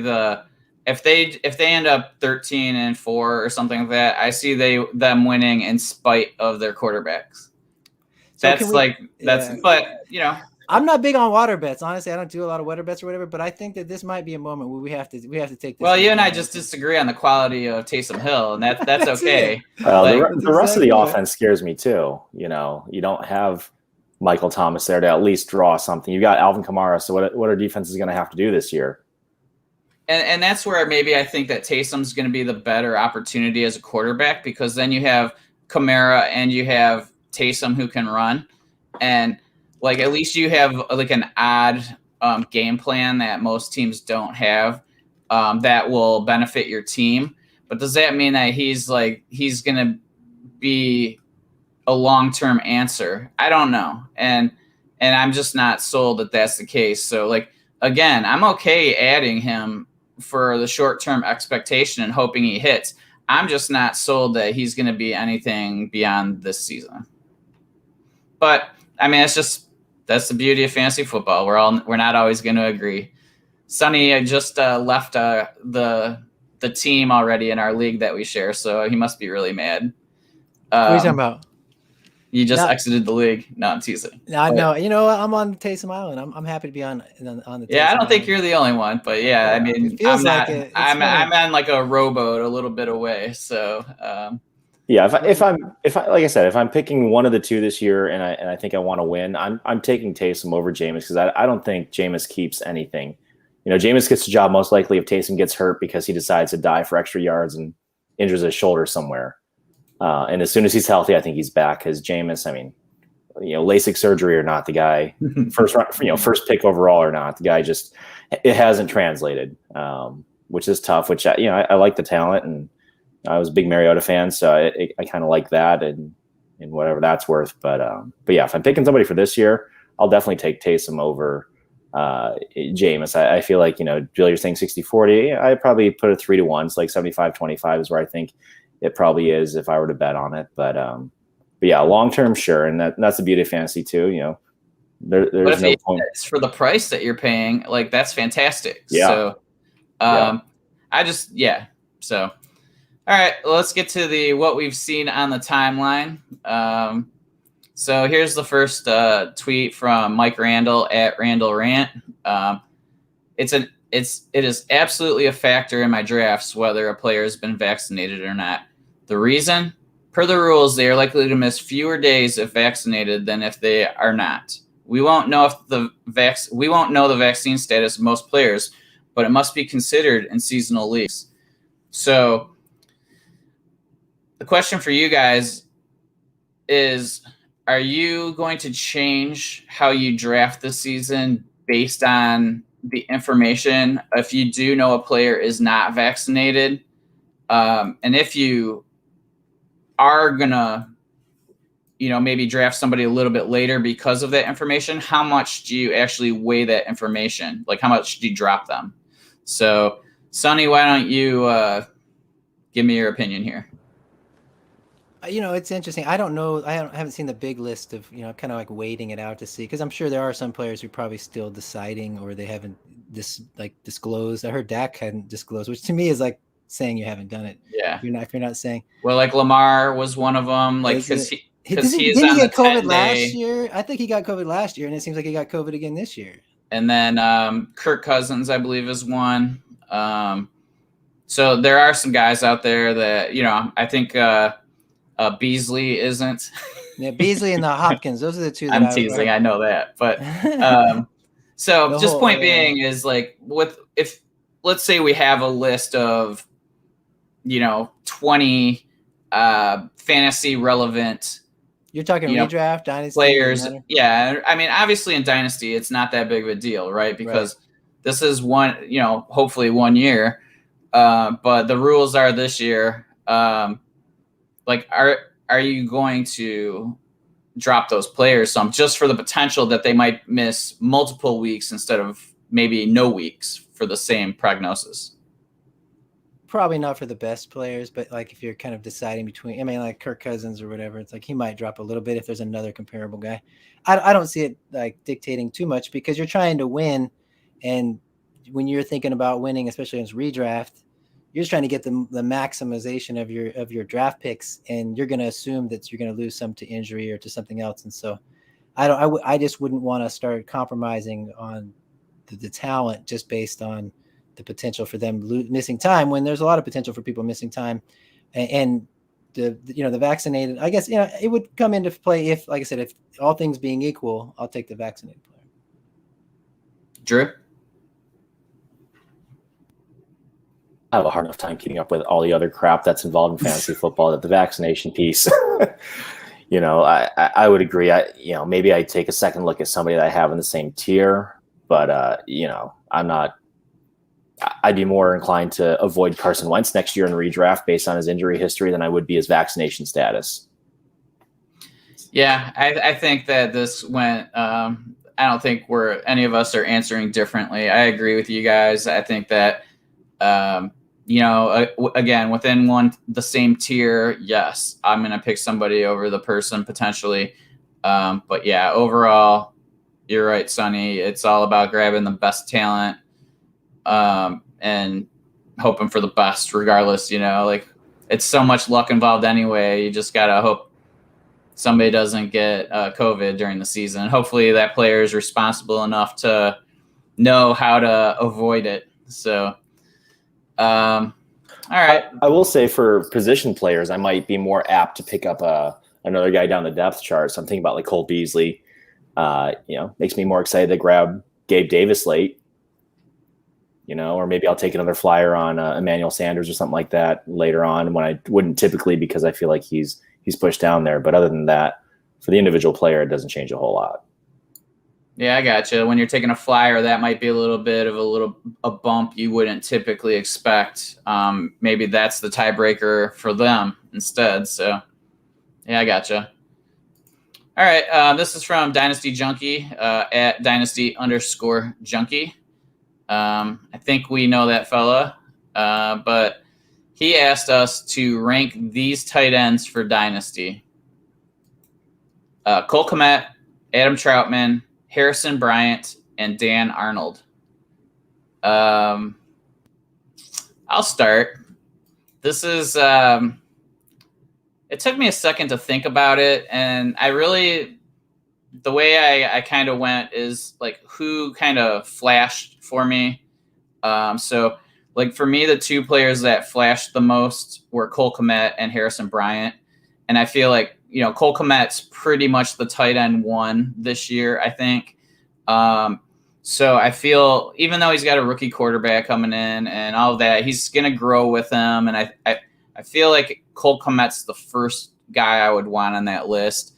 if they end up 13-4 or something like that, I see them winning in spite of their quarterbacks. But I'm not big on water bets. Honestly, I don't do a lot of water bets or whatever, but I think that this might be a moment where we have to take this. Well, you and I just disagree on the quality of Taysom Hill, and that's okay. The rest of the offense scares me too. You don't have Michael Thomas there to at least draw something. You got Alvin Kamara, so what are defenses going to have to do this year? And that's where maybe I think that Taysom's going to be the better opportunity as a quarterback, because then you have Kamara and you have Taysom who can run, and at least you have an odd game plan that most teams don't have that will benefit your team. But does that mean that he's going to be a long-term answer? I don't know, and I'm just not sold that that's the case. So again, I'm okay adding him for the short-term expectation and hoping he hits. I'm just not sold that he's going to be anything beyond this season. But I mean, that's the beauty of fantasy football. We're not always going to agree. Sonny just left the team already in our league that we share, so he must be really mad. What are you talking about? You just exited the league. No, I'm teasing. No, I'm on Taysom Island. I'm happy to be on the Taysom Yeah, I don't think Island. you're the only one, but yeah, I mean, I'm on a rowboat a little bit away. So yeah, if I'm like I said, if I'm picking one of the two this year and I think I want to win, I'm taking Taysom over Jameis, because I don't think Jameis keeps anything. Jameis gets the job most likely if Taysom gets hurt because he decides to dive for extra yards and injures his shoulder somewhere. And as soon as he's healthy, I think he's back. Because Jameis, I mean, LASIK surgery or not, the guy first pick overall or not, the guy it hasn't translated, which is tough. Which I like the talent, and I was a big Mariota fan, so I kind of like that and whatever that's worth. But yeah, if I'm picking somebody for this year, I'll definitely take Taysom over Jameis. I feel like Jill, you're saying 60-40. I probably put it 3-1. It's like 75-25 is where I think it probably is if I were to bet on it. But yeah, long term, sure, and that's the beauty of fantasy too. There's no point for the price that you're paying. That's fantastic. Yeah. So, So, all right, let's get to what we've seen on the timeline. So here's the first tweet from Mike Randall at Randall Rant. It is absolutely a factor in my drafts whether a player has been vaccinated or not. The reason, per the rules, they are likely to miss fewer days if vaccinated than if they are not. We won't know the vaccine status of most players, but it must be considered in seasonal leagues. So the question for you guys is, are you going to change how you draft this season based on the information if you do know a player is not vaccinated? And if you are going to, maybe draft somebody a little bit later because of that information, how much do you actually weigh that information? How much do you drop them? So, Sonny, why don't you give me your opinion here? It's interesting. I don't know. I haven't seen the big list of, kind of waiting it out to see, because I'm sure there are some players who are probably still deciding, or they haven't disclosed. I heard Dak hadn't disclosed, which to me is saying you haven't done it. Yeah. If you're not saying. Well, Lamar was one of them. Because he is on the get COVID 10-day. last year. I think he got COVID last year, and it seems like he got COVID again this year. And then Kirk Cousins, I believe, is one. So there are some guys out there that I think Beasley isn't. Yeah, Beasley and the Hopkins. Those are the two that I'm teasing. I know that, but so just point being is like if let's say we have a list of 20 fantasy relevant. You're talking redraft, dynasty players. Yeah, I mean, obviously in dynasty, it's not that big of a deal, right? Because this is one, hopefully 1 year. But the rules are this year. Like, are you going to drop those players some just for the potential that they might miss multiple weeks instead of maybe no weeks for the same prognosis? Probably not for the best players, but like if you're kind of deciding between, I mean, like Kirk Cousins or whatever, it's like he might drop a little bit if there's another comparable guy. I don't see it like dictating too much because you're trying to win. And when you're thinking about winning, especially in redraft, you're just trying to get the maximization of your draft picks, and you're going to assume that you're going to lose some to injury or to something else. And so I just wouldn't want to start compromising on the talent just based on the potential for them missing time when there's a lot of potential for people missing time, and the vaccinated, I guess, it would come into play if, like I said, if all things being equal, I'll take the vaccinated player. Drew? I have a hard enough time keeping up with all the other crap that's involved in fantasy football, that the vaccination piece, I would agree. Maybe I take a second look at somebody that I have in the same tier, but I'd be more inclined to avoid Carson Wentz next year in redraft based on his injury history than I would be his vaccination status. Yeah, I think that this went. I don't think any of us are answering differently. I agree with you guys. I think that, again, within the same tier, yes, I'm going to pick somebody over the person potentially. But yeah, overall, you're right, Sonny. It's all about grabbing the best talent. And hoping for the best regardless, like it's so much luck involved anyway. You just got to hope somebody doesn't get COVID during the season. Hopefully that player is responsible enough to know how to avoid it. So, all right. I will say for position players, I might be more apt to pick up another guy down the depth chart. So I'm thinking about like Cole Beasley, makes me more excited to grab Gabe Davis late. Or maybe I'll take another flyer on Emmanuel Sanders or something like that later on when I wouldn't typically, because I feel like he's pushed down there. But other than that, for the individual player, it doesn't change a whole lot. Yeah, I gotcha. When you're taking a flyer, that might be a little bit of a bump you wouldn't typically expect. Maybe that's the tiebreaker for them instead. So, yeah, I gotcha. All right, this is from Dynasty Junkie at Dynasty_Junkie. I think we know that fella, but he asked us to rank these tight ends for Dynasty. Cole Kmet, Adam Troutman, Harrison Bryant, and Dan Arnold. I'll start. This is it took me a second to think about it, and the way I kind of went is like who kind of flashed for me. So like for me, the two players that flashed the most were Cole Kmet and Harrison Bryant. And I feel like, Cole Kmet's pretty much the tight end one this year, I think. So I feel even though he's got a rookie quarterback coming in and all of that, he's going to grow with him. And I feel like Cole Kmet's the first guy I would want on that list.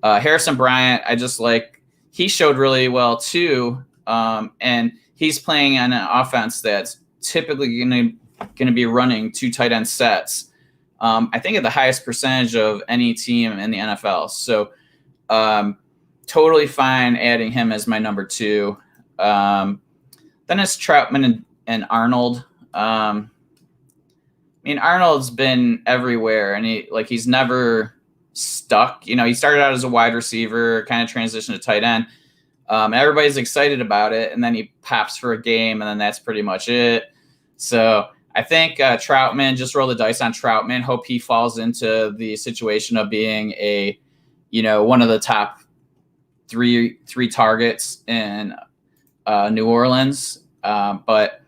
Harrison Bryant, I just like, he showed really well too. And he's playing on an offense that's typically going to be running two tight end sets. I think at the highest percentage of any team in the NFL. So totally fine adding him as my number two. Then it's Troutman and Arnold. I mean, Arnold's been everywhere, and he's never stuck. He started out as a wide receiver, kind of transitioned to tight end. Everybody's excited about it, and then he pops for a game, and then that's pretty much it. So I think Troutman, just roll the dice on Troutman. Hope he falls into the situation of being one of the top three targets in New Orleans. But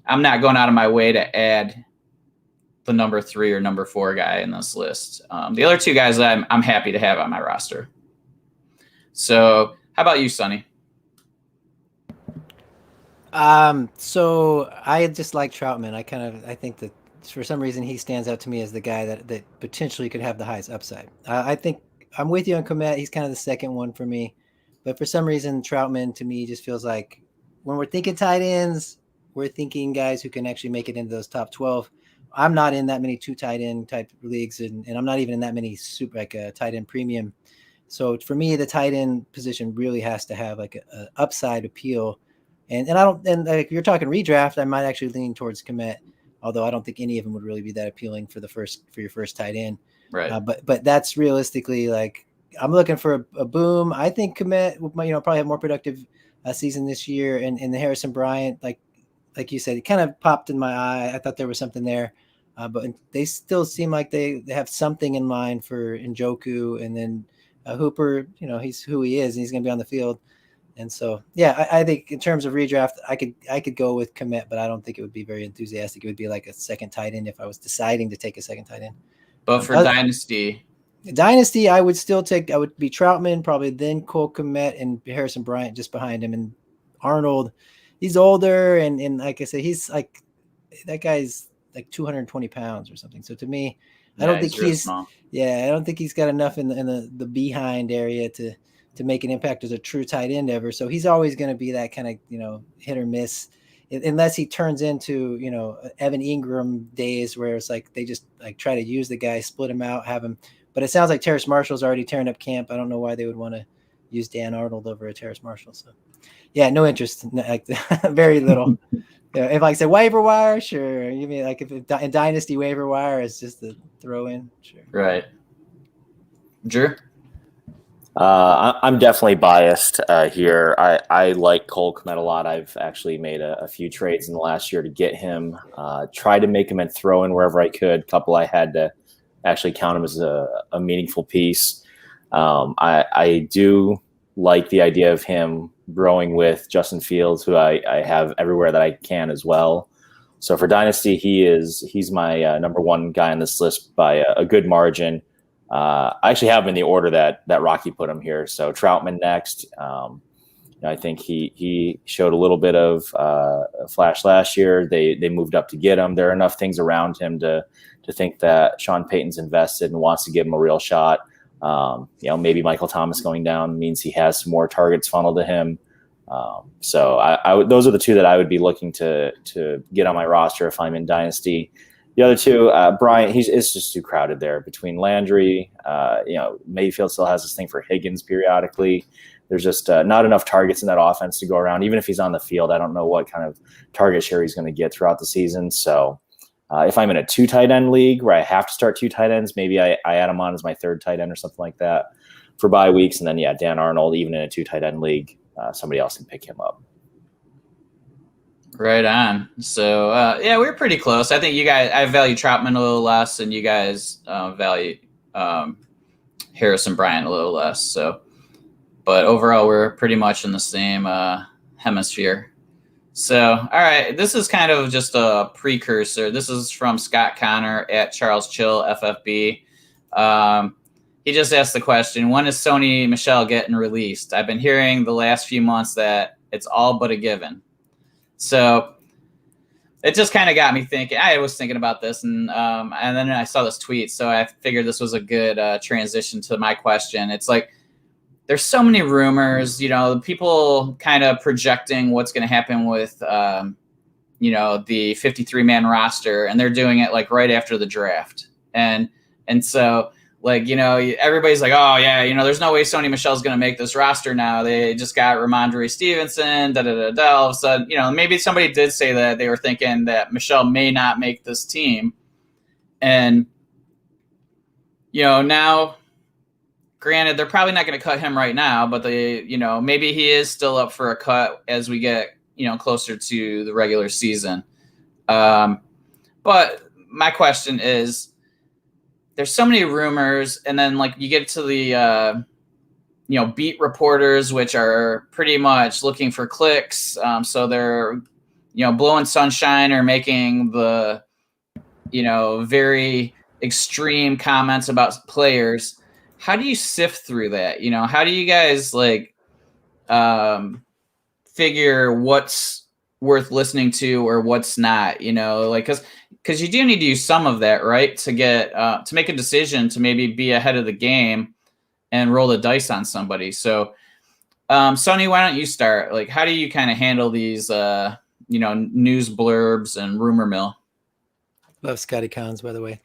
I'm not going out of my way to add the number 3 or number 4 guy in this list. The other 2 guys that I'm happy to have on my roster. So how about you, Sonny? So I just like Troutman. I think that for some reason he stands out to me as the guy that potentially could have the highest upside. I think I'm with you on Komet. He's kind of the second one for me, but for some reason Troutman to me just feels like when we're thinking tight ends, we're thinking guys who can actually make it into those top 12. I'm not in that many 2 tight end type leagues, and I'm not even in that many super like a tight end premium. So for me, the tight end position really has to have like a upside appeal. And like if you're talking redraft, I might actually lean towards Komet, although I don't think any of them would really be that appealing for your first tight end. Right. But that's realistically like I'm looking for a boom. I think Komet will, probably have more productive season this year. And the Harrison Bryant, like you said, it kind of popped in my eye. I thought there was something there, but they still seem like they have something in mind for Njoku, and then Hooper. He's who he is, and he's going to be on the field. And so, yeah, I think in terms of redraft, I could go with Komet, but I don't think it would be very enthusiastic. It would be like a second tight end if I was deciding to take a second tight end. But for Dynasty, I would be Troutman, probably then Cole Komet and Harrison Bryant just behind him. And Arnold, he's older. And like I said, he's like, that guy's like 220 pounds or something. So to me, I don't think I don't think he's got enough in the behind area to make an impact as a true tight end ever. So he's always going to be that kind of, hit or miss unless he turns into, Evan Ingram days where it's like, they just like try to use the guy, split him out, have him. But it sounds like Terrace Marshall's already tearing up camp. I don't know why they would want to use Dan Arnold over a Terrace Marshall. So yeah, no interest, like very little. If I say waiver wire, sure. You mean like if in Dynasty waiver wire is just a throw in, sure. Right. Drew? I'm definitely biased here. I like Cole Komet a lot. I've actually made a few trades in the last year to get him. Tried to make him and throw in wherever I could. Couple I had to actually count him as a meaningful piece. I do like the idea of him growing with Justin Fields, who I have everywhere that I can as well. So for Dynasty, he's my number 1 guy on this list by a good margin. I actually have him in the order that Rocky put him here. So Troutman next. I think he showed a little bit of a flash last year. They moved up to get him. There are enough things around him to think that Sean Payton's invested and wants to give him a real shot. Maybe Michael Thomas going down means he has some more targets funneled to him. So I those are the 2 that I would be looking to get on my roster if I'm in Dynasty. The other 2, Bryant, it's just too crowded there between Landry. Mayfield still has this thing for Higgins periodically. There's just not enough targets in that offense to go around. Even if he's on the field, I don't know what kind of target share he's going to get throughout the season. So if I'm in a 2 tight end league where I have to start 2 tight ends, maybe I add him on as my 3rd tight end or something like that for bye weeks. And then, Dan Arnold, even in a 2 tight end league, somebody else can pick him up. Right on. So, we're pretty close. I think I value Troutman a little less, and you guys value Harrison Bryant a little less. So, but overall, we're pretty much in the same hemisphere. So, all right, this is kind of just a precursor. This is from Scott Connor at Charles Chill FFB. He just asked the question, when is Sony Michel getting released? I've been hearing the last few months that it's all but a given. So it just kind of got me thinking. I was thinking about this, and then I saw this tweet, so I figured this was a good transition to my question. It's like there's so many rumors, people kind of projecting what's going to happen with, the 53-man roster, and they're doing it like right after the draft, and so. Everybody's like, oh, yeah, there's no way Sony Michel's going to make this roster now. They just got Ramondre Stevenson, All of a sudden, maybe somebody did say that they were thinking that Michel may not make this team. And, now, granted, they're probably not going to cut him right now, but maybe he is still up for a cut as we get, closer to the regular season. But my question is, there's so many rumors, and then you get to the beat reporters, which are pretty much looking for clicks. So they're blowing sunshine or making the very extreme comments about players. How do you sift through that? How do you guys figure what's worth listening to or what's not? Because you do need to use some of that, right, to get to make a decision to maybe be ahead of the game and roll the dice on somebody. So, Sonny, why don't you start? How do you kind of handle these, news blurbs and rumor mill? Love Scotty Collins, by the way.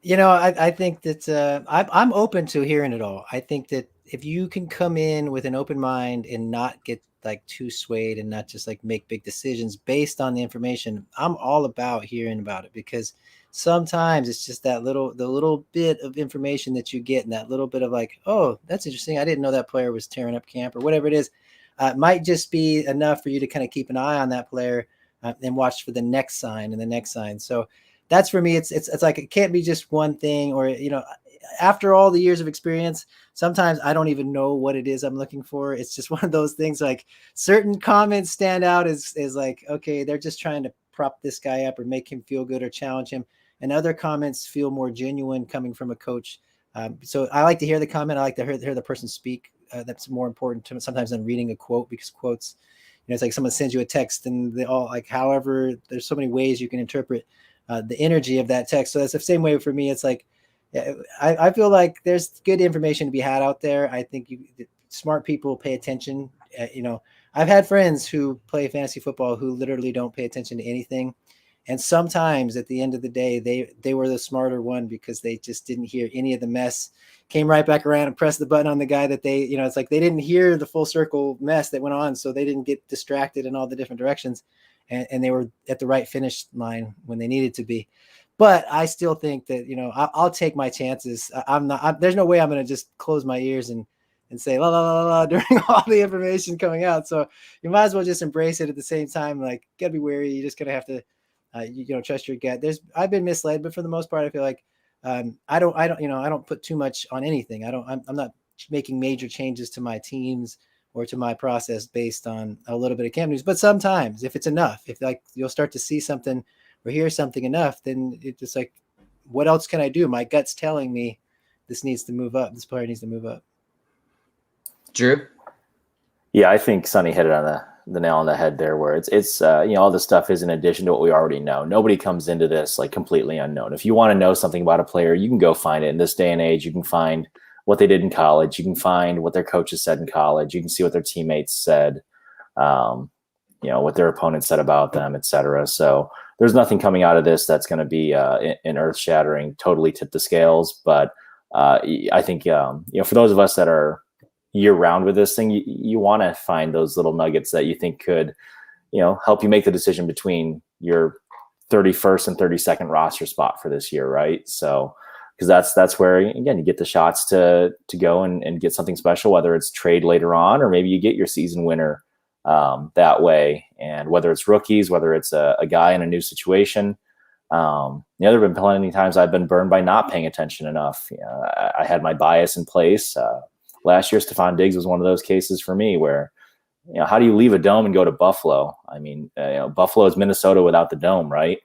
I think that I'm open to hearing it all. I think that if you can come in with an open mind and not get too swayed and not just make big decisions based on the information, I'm all about hearing about it, because sometimes it's just the little bit of information that you get, and that little bit of oh, that's interesting, I didn't know that player was tearing up camp, or whatever it is. Might just be enough for you to kind of keep an eye on that player and watch for the next sign and the next sign. So that's, for me, it's it can't be just one thing, or after all the years of experience, sometimes I don't even know what it is I'm looking for. It's just one of those things, certain comments stand out as okay, they're just trying to prop this guy up or make him feel good or challenge him. And other comments feel more genuine coming from a coach. So I like to hear the comment. I like to hear the person speak. That's more important to me sometimes than reading a quote, because quotes, it's someone sends you a text and they all however, there's so many ways you can interpret the energy of that text. So that's the same way for me. It's I feel like there's good information to be had out there. I think smart people pay attention. I've had friends who play fantasy football who literally don't pay attention to anything. And sometimes at the end of the day, they were the smarter one, because they just didn't hear any of the mess, came right back around and pressed the button on the guy that they, it's they didn't hear the full circle mess that went on. So they didn't get distracted in all the different directions. And they were at the right finish line when they needed to be. But I still think that, I'll take my chances. There's no way I'm going to just close my ears and say la la la la during all the information coming out. So you might as well just embrace it at the same time. Gotta be wary. You're just going to have to, trust your gut. I've been misled, but for the most part, I feel like I don't put too much on anything. I'm not making major changes to my teams or to my process based on a little bit of camp news. But sometimes, if it's enough, if you'll start to see something or hear something enough, then it's just what else can I do? My gut's telling me this needs to move up. This player needs to move up. Drew? Yeah, I think Sonny hit it on the nail on the head there, where it's all this stuff is in addition to what we already know. Nobody comes into this completely unknown. If you want to know something about a player, you can go find it. In this day and age, you can find what they did in college. You can find what their coaches said in college. You can see what their teammates said, what their opponents said about them, etc. So there's nothing coming out of this that's going to be an earth-shattering, totally tip the scales. But I think, for those of us that are year-round with this thing, you want to find those little nuggets that you think could, help you make the decision between your 31st and 32nd roster spot for this year, right? So, because that's where, again, you get the shots to go and get something special, whether it's trade later on or maybe you get your season winner that way. And whether it's rookies, whether it's a guy in a new situation, there have been plenty of times I've been burned by not paying attention enough. I had my bias in place. Last year, Stephon Diggs was one of those cases for me where, how do you leave a dome and go to Buffalo? I mean, Buffalo is Minnesota without the dome, right?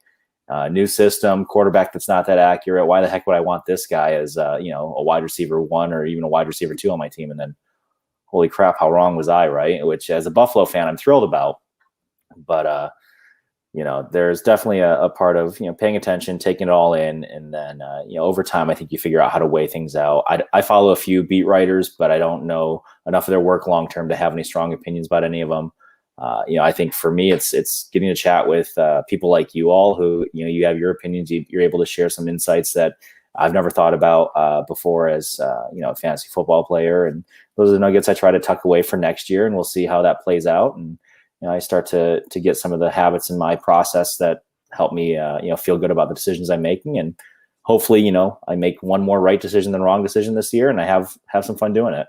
New system, quarterback that's not that accurate. Why the heck would I want this guy as a wide receiver 1 or even a wide receiver 2 on my team? And then, holy crap, how wrong was I, right? Which, as a Buffalo fan, I'm thrilled about. But there's definitely a part of paying attention, taking it all in, and then over time, I think you figure out how to weigh things out. I follow a few beat writers, but I don't know enough of their work long term to have any strong opinions about any of them. I think for me, it's getting to chat with people like you all who, you have your opinions. You're able to share some insights that I've never thought about before as, a fantasy football player. And those are the nuggets I try to tuck away for next year, and we'll see how that plays out. And, I start to get some of the habits in my process that help me, feel good about the decisions I'm making. And hopefully, I make one more right decision than wrong decision this year, and I have some fun doing it.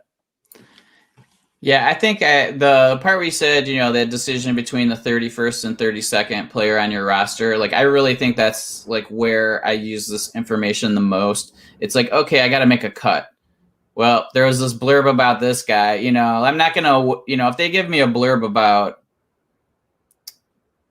Yeah, I think the part where you said, that decision between the 31st and 32nd player on your roster, I really think that's where I use this information the most. It's okay, I got to make a cut. Well, there was this blurb about this guy, I'm not going to, if they give me a blurb about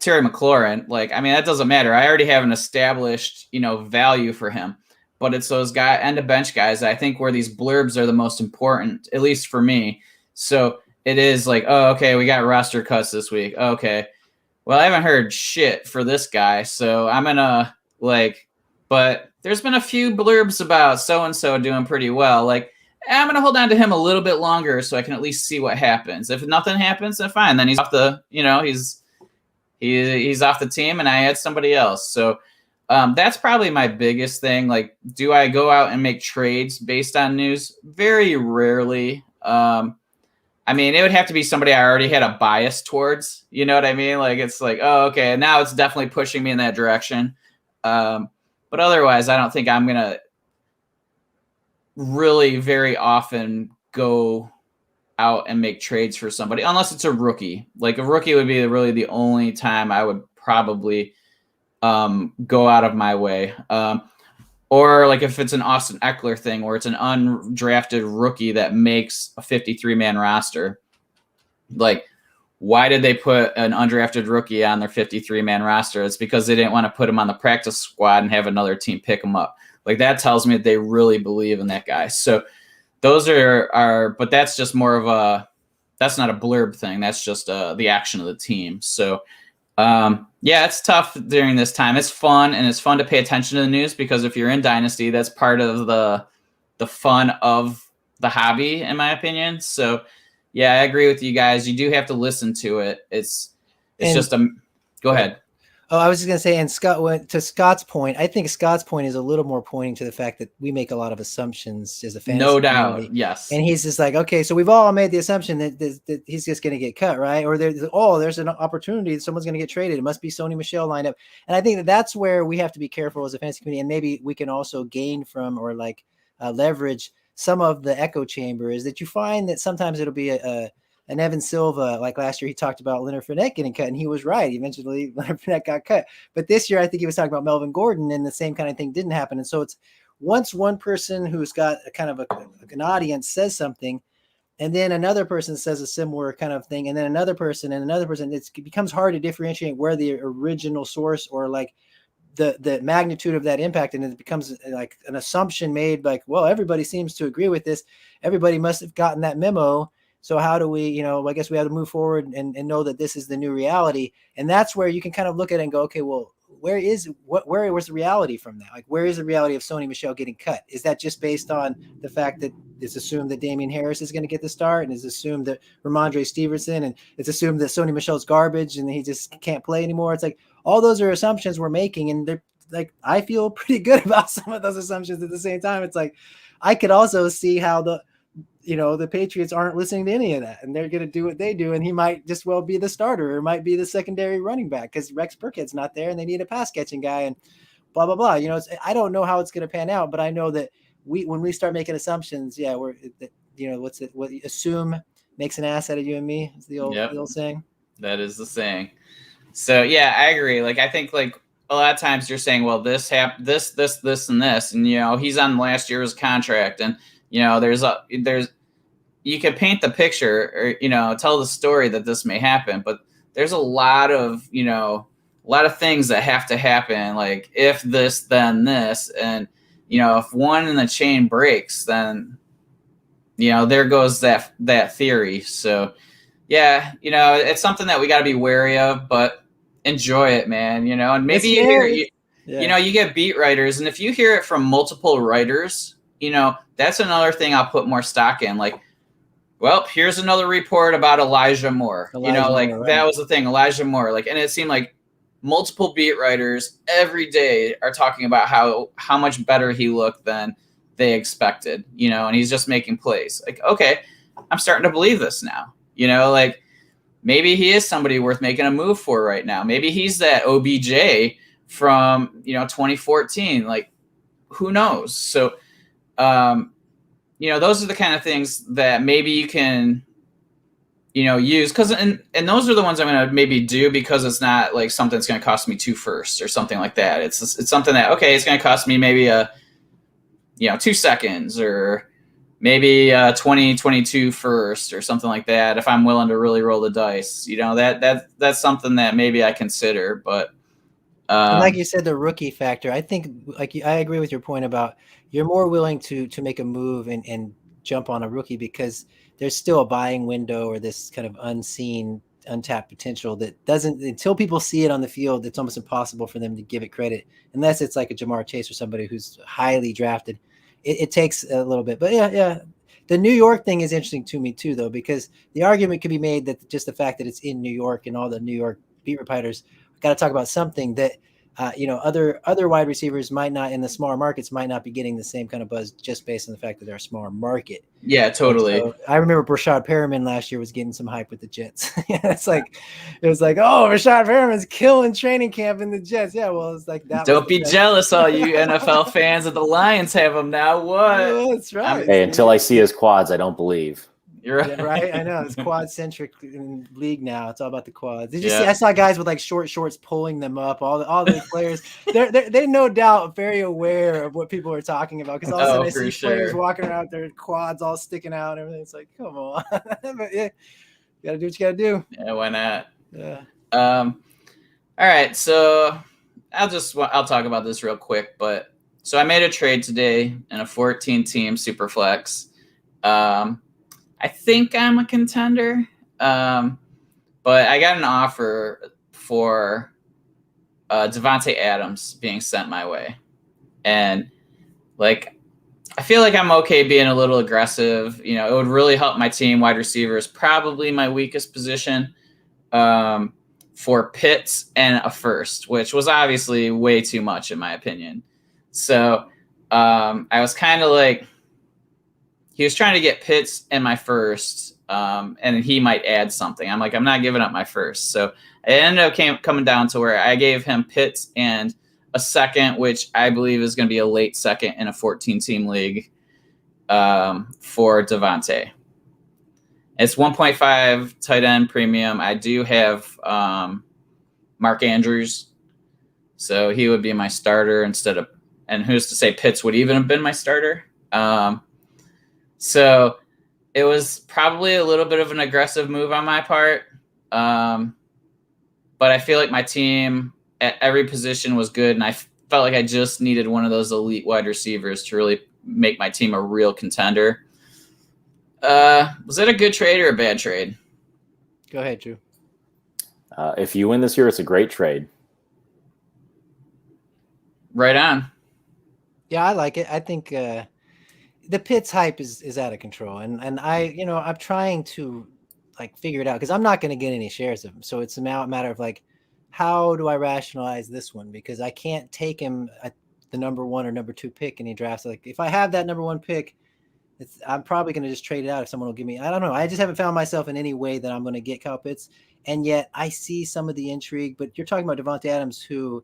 Terry McLaurin, like, I mean, that doesn't matter. I already have an established, value for him. But it's those guy end of bench guys, I think, where these blurbs are the most important, at least for me. So it is like, oh, okay, we got roster cuts this week. Okay. Well, I haven't heard shit for this guy, so I'm going to, like, but there's been a few blurbs about so-and-so doing pretty well. Like, I'm going to hold on to him a little bit longer so I can at least see what happens. If nothing happens, then fine. Then he's off the, he's off the team and I add somebody else. So that's probably my biggest thing. Like, do I go out and make trades based on news? Very rarely. I mean, it would have to be somebody I already had a bias towards. You know what I mean? Like, it's like, oh, okay, now it's definitely pushing me in that direction. But otherwise, I don't think I'm going to really very often go out and make trades for somebody, unless it's a rookie. Like, a rookie would be really the only time I would probably go out of my way. Or like if it's an Austin Eckler thing where it's an undrafted rookie that makes a 53-man roster, like, why did they put an undrafted rookie on their 53-man roster? It's because they didn't want to put him on the practice squad and have another team pick him up. Like, that tells me that they really believe in that guy. So those are but that's just more of that's not a blurb thing. That's just the action of the team. So yeah, it's tough during this time. It's fun, and it's fun to pay attention to the news because if you're in Dynasty, that's part of the fun of the hobby, in my opinion. So yeah, I agree with you guys. You do have to listen to it. It's just go ahead. Oh, I was just going to say, and Scott, to Scott's point, I think Scott's point is a little more pointing to the fact that we make a lot of assumptions as a fantasy No doubt, community. yes. And he's just like, okay, so we've all made the assumption that he's just going to get cut, right? Or there's an opportunity that someone's going to get traded. It must be Sony Michel lined up. And I think that's where we have to be careful as a fantasy community, and maybe we can also gain from or leverage some of the echo chamber, is that you find that sometimes it'll be an Evan Silva, like last year, he talked about Leonard Fournette getting cut, and he was right. Eventually, Leonard Fournette got cut. But this year, I think he was talking about Melvin Gordon, and the same kind of thing didn't happen. And so it's once one person who's got a kind of an audience says something, and then another person says a similar kind of thing, and then another person, it becomes hard to differentiate where the original source or like the magnitude of that impact, and it becomes like an assumption made, like, well, everybody seems to agree with this. Everybody must have gotten that memo. So how do we, I guess we have to move forward and know that this is the new reality. And that's where you can kind of look at it and go, okay, well, where was the reality from that? Like, where is the reality of Sony Michel getting cut? Is that just based on the fact that it's assumed that Damian Harris is going to get the start, and it's assumed that Ramondre Stevenson, and it's assumed that Sony Michel's garbage and he just can't play anymore? It's like, all those are assumptions we're making. And they're like, I feel pretty good about some of those assumptions. At the same time, it's like, I could also see how the Patriots aren't listening to any of that, and they're going to do what they do. And he might just well be the starter, or might be the secondary running back because Rex Burkhead's not there and they need a pass catching guy and blah, blah, blah. I don't know how it's going to pan out, but I know that when we start making assumptions, what assume makes an ass out of you and me is the old saying. That is the saying. So yeah, I agree. Like, I think like a lot of times you're saying, well, this happened, this, and this, and he's on last year's contract, and you can paint the picture or, tell the story that this may happen, but there's a lot of things that have to happen. Like, if this, then this, and, if one in the chain breaks, then, there goes that theory. So yeah, it's something that we got to be wary of, but enjoy it, man, and maybe you hear you get beat writers. And if you hear it from multiple writers, that's another thing I'll put more stock in. Like, well, here's another report about Elijah Moore. Right. That was the thing, Elijah Moore. Like, and it seemed like multiple beat writers every day are talking about how much better he looked than they expected, and he's just making plays. Like, okay, I'm starting to believe this now. Like, maybe he is somebody worth making a move for right now. Maybe he's that OBJ from, 2014. Like, who knows? So, those are the kind of things that maybe you can, use, because and those are the ones I'm going to maybe do because it's not like something that's going to cost me 2 firsts or something like that. It's something that, okay, it's going to cost me maybe 2 seconds or maybe 2022 first or something like that. If I'm willing to really roll the dice, that's something that maybe I consider. But and like you said, the rookie factor, I think, I agree with your point about you're more willing to make a move and jump on a rookie because there's still a buying window or this kind of unseen, untapped potential that doesn't, until people see it on the field, it's almost impossible for them to give it credit unless it's like a Jamar Chase or somebody who's highly drafted. It takes a little bit, but yeah. The New York thing is interesting to me too, though, because the argument could be made that just the fact that it's in New York and all the New York beat reporters got to talk about something that other wide receivers might not, in the smaller markets, might not be getting the same kind of buzz just based on the fact that they're a smaller market. Yeah, totally. So I remember Rashad Perriman last year was getting some hype with the Jets. It was like, oh, Rashad Perriman's killing training camp in the Jets. Yeah, well, it's like that. Don't be jealous, all you NFL fans, that the Lions have him now. What? Oh, that's right. Hey, until I see his quads, I don't believe. You're right. Yeah, right. I know it's quad-centric league now. It's all about the quads. Did you see? I saw guys with like short shorts pulling them up. All the players, they're no doubt very aware of what people are talking about because all of a sudden they see players walking around with their quads all sticking out and everything. It's like, come on, but yeah, you gotta do what you gotta do. Yeah, why not? Yeah. All right, so I'll talk about this real quick. But so I made a trade today in a 14-team super flex. I think I'm a contender, but I got an offer for Davante Adams being sent my way. And, I feel like I'm okay being a little aggressive. It would really help my team. Wide receiver is probably my weakest position for Pitts and a first, which was obviously way too much in my opinion. So I was kind of like, he was trying to get Pitts and my first, and he might add something. I'm like, I'm not giving up my first. So it ended up coming down to where I gave him Pitts and a second, which I believe is going to be a late second in a 14-team league for Davante. It's 1.5 tight end premium. I do have Mark Andrews, so he would be my starter instead of, and who's to say Pitts would even have been my starter. So it was probably a little bit of an aggressive move on my part. But I feel like my team at every position was good, and I felt like I just needed one of those elite wide receivers to really make my team a real contender. Was it a good trade or a bad trade? Go ahead, Drew. If you win this year, it's a great trade. Right on. Yeah, I like it. I think the Pitts hype is out of control, and I'm trying to figure it out because I'm not going to get any shares of him. So it's a matter of how do I rationalize this one? Because I can't take him at the number 1 or number 2 pick in any drafts. If I have that number 1 pick, I'm probably going to just trade it out if someone will give me. I don't know. I just haven't found myself in any way that I'm going to get Kyle Pitts, and yet I see some of the intrigue. But you're talking about Davante Adams, who,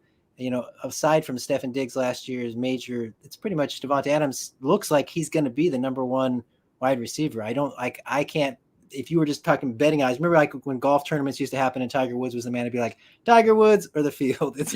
aside from Stefon Diggs last year's major, it's pretty much Davante Adams looks like he's going to be the number 1 wide receiver. I can't. If you were just talking betting odds, remember when golf tournaments used to happen and Tiger Woods was the man to be like Tiger Woods or the field. It's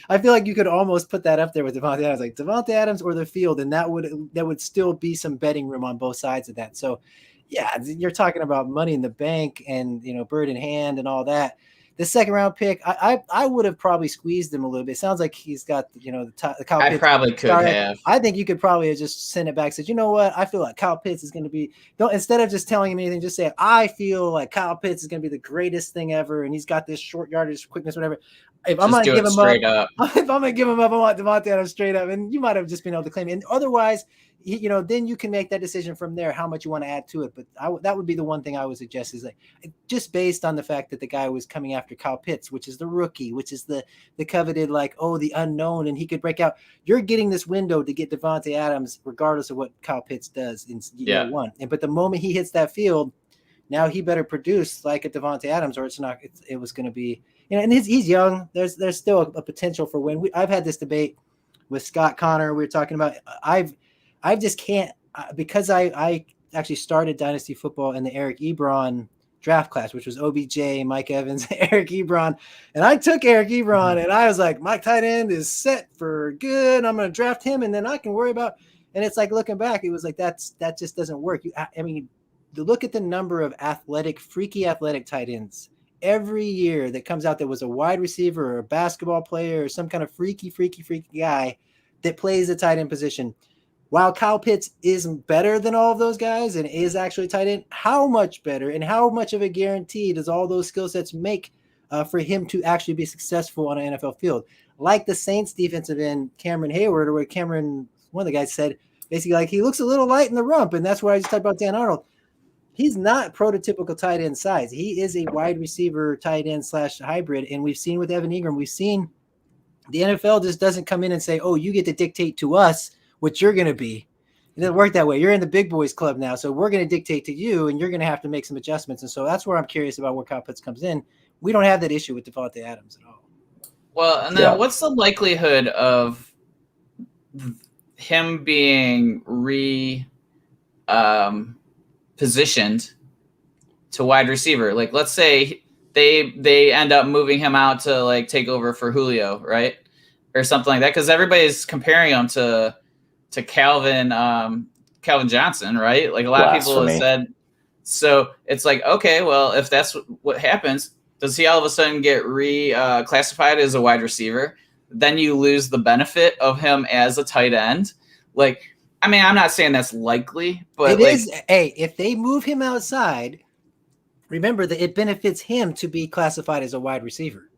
I feel like you could almost put that up there with Davante Adams, like Davante Adams or the field, and that would still be some betting room on both sides of that. So, yeah, you're talking about money in the bank and bird in hand and all that. The second round pick, I would have probably squeezed him a little bit. It sounds like he's got the Kyle Pitts. I probably could have. I think you could probably have just sent it back. Said, you know what? I feel like Kyle Pitts is going to be. Instead of just telling him anything, just say I feel like Kyle Pitts is going to be the greatest thing ever, and he's got this short yardage, quickness, whatever. If I'm going to give him up, if I'm going to give him up, I want Davante Adams straight up, and you might have just been able to claim it. And otherwise, then you can make that decision from there, how much you want to add to it. But that would be the one thing I would suggest is just based on the fact that the guy was coming after Kyle Pitts, which is the rookie, which is the coveted, the unknown, and he could break out. You're getting this window to get Davante Adams, regardless of what Kyle Pitts does in year one. But the moment he hits that field, now he better produce like a Davante Adams, or it's not. It was going to be, and he's young. There's still a potential for win. I've had this debate with Scott Connor. We were talking about. I just can't because I actually started Dynasty Football in the Eric Ebron draft class, which was OBJ, Mike Evans, Eric Ebron. And I took Eric Ebron and I was like, my tight end is set for good. I'm going to draft him and then I can worry about. And it's like looking back, it was like that just doesn't work. I mean, look at the number of freaky athletic tight ends every year that comes out that was a wide receiver or a basketball player or some kind of freaky guy that plays the tight end position. While Kyle Pitts is better than all of those guys and is actually tight end, how much better and how much of a guarantee does all those skill sets make for him to actually be successful on an NFL field? Like the Saints defensive end, Cameron Hayward, or what Cameron, one of the guys said, basically like he looks a little light in the rump, and that's why I just talked about Dan Arnold. He's not prototypical tight end size. He is a wide receiver tight end / hybrid, and we've seen with Evan Ingram, we've seen the NFL just doesn't come in and say, oh, you get to dictate to us what you're going to be. It doesn't work that way. You're in the big boys club now, so we're going to dictate to you, and you're going to have to make some adjustments. And so that's where I'm curious about where Kyle Pitts comes in. We don't have that issue with Davante Adams at all. Well, and then what's the likelihood of him being positioned to wide receiver? Like, let's say they end up moving him out to like take over for Julio, right, or something like that, because everybody's comparing him to Calvin Johnson, right? Like a lot of people have said. So it's like, okay, well, if that's what happens, does he all of a sudden get classified as a wide receiver? Then you lose the benefit of him as a tight end. Like, I mean, I'm not saying that's likely, but if they move him outside, remember that it benefits him to be classified as a wide receiver.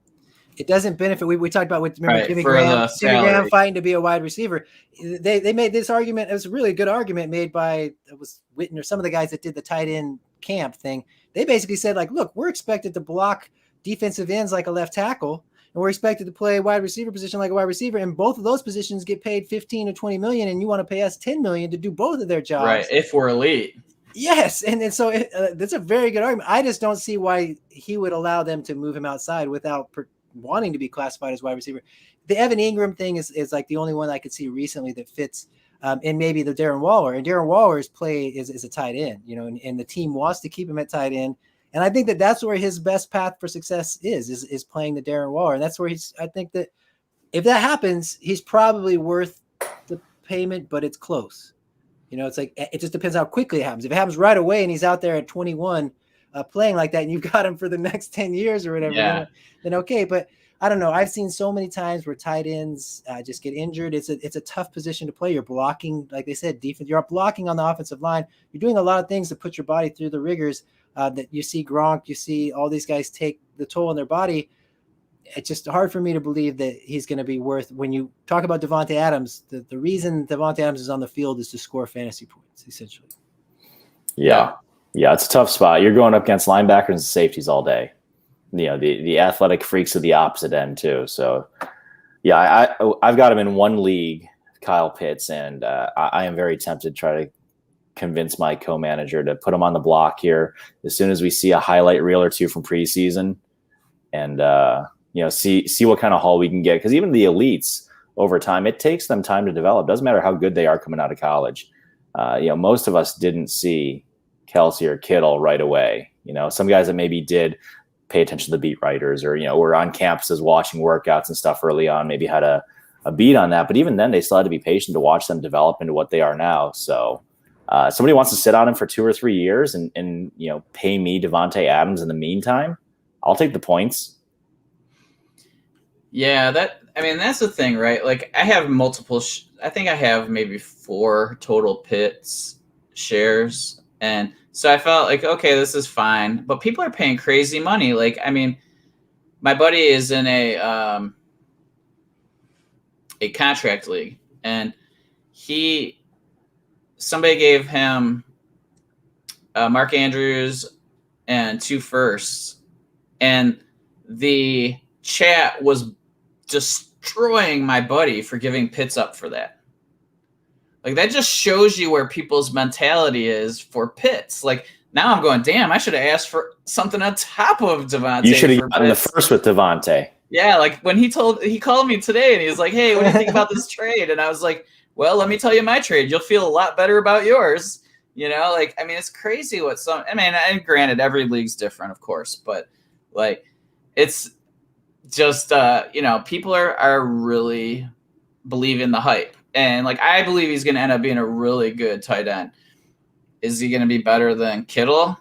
It doesn't benefit. We talked about with Jimmy Graham fighting to be a wide receiver. They made this argument. It was a really good argument made by Witten or some of the guys that did the tight end camp thing. They basically said, like, look, we're expected to block defensive ends like a left tackle, and we're expected to play wide receiver position like a wide receiver. And both of those positions get paid 15 to 20 million, and you want to pay us 10 million to do both of their jobs. Right. If we're elite. Yes. And so that's a very good argument. I just don't see why he would allow them to move him outside without wanting to be classified as wide receiver. The Evan Ingram thing is like the only one I could see recently that fits. And maybe the Darren Waller, and Darren Waller's play is a tight end, you know, and the team wants to keep him at tight end. And I think that's where his best path for success is playing the Darren Waller. And that's where I think that if that happens, he's probably worth the payment, but it's close. You know, it's like, it just depends how quickly it happens. If it happens right away and he's out there at 21 playing like that, and you've got him for the next 10 years or whatever, then okay. But I don't know. I've seen so many times where tight ends just get injured. It's a tough position to play. You're blocking, like they said, defense. You're blocking on the offensive line. You're doing a lot of things to put your body through the rigors that you see Gronk, you see all these guys take the toll on their body. It's just hard for me to believe that he's going to be worth, when you talk about Davante Adams, the reason Davante Adams is on the field is to score fantasy points, essentially. Yeah, it's a tough spot. You're going up against linebackers and safeties all day. You know, the athletic freaks of the opposite end too. So, yeah, I've got him in one league, Kyle Pitts, and I am very tempted to try to convince my co-manager to put him on the block here as soon as we see a highlight reel or two from preseason, and see what kind of haul we can get. Because even the elites, over time, it takes them time to develop. Doesn't matter how good they are coming out of college. Most of us didn't see Kelsey or Kittle right away. You know, some guys that maybe did pay attention to the beat writers, or, were on campuses watching workouts and stuff early on, maybe had a beat on that. But even then, they still had to be patient to watch them develop into what they are now. So somebody wants to sit on him for 2 or 3 years and pay me Davante Adams in the meantime, I'll take the points. Yeah, that's the thing, right? Like, I have multiple. I think I have maybe 4 total Pitts shares, and so I felt like, okay, this is fine. But people are paying crazy money. Like, I mean, my buddy is in a contract league, and somebody gave him Mark Andrews and 2 firsts, and the chat was destroying my buddy for giving Pitts up for that. Like, that just shows you where people's mentality is for Pitts. Like, now I'm going, damn, I should have asked for something on top of Davante. You should have gotten the first with Davante. Yeah, like when he called me today and he was like, hey, what do you think about this trade? And I was like, well, let me tell you my trade. You'll feel a lot better about yours. Like, I mean, it's crazy what and granted, every league's different, of course, but like, it's just, people are really believing the hype. And like, I believe he's going to end up being a really good tight end. Is he going to be better than Kittle?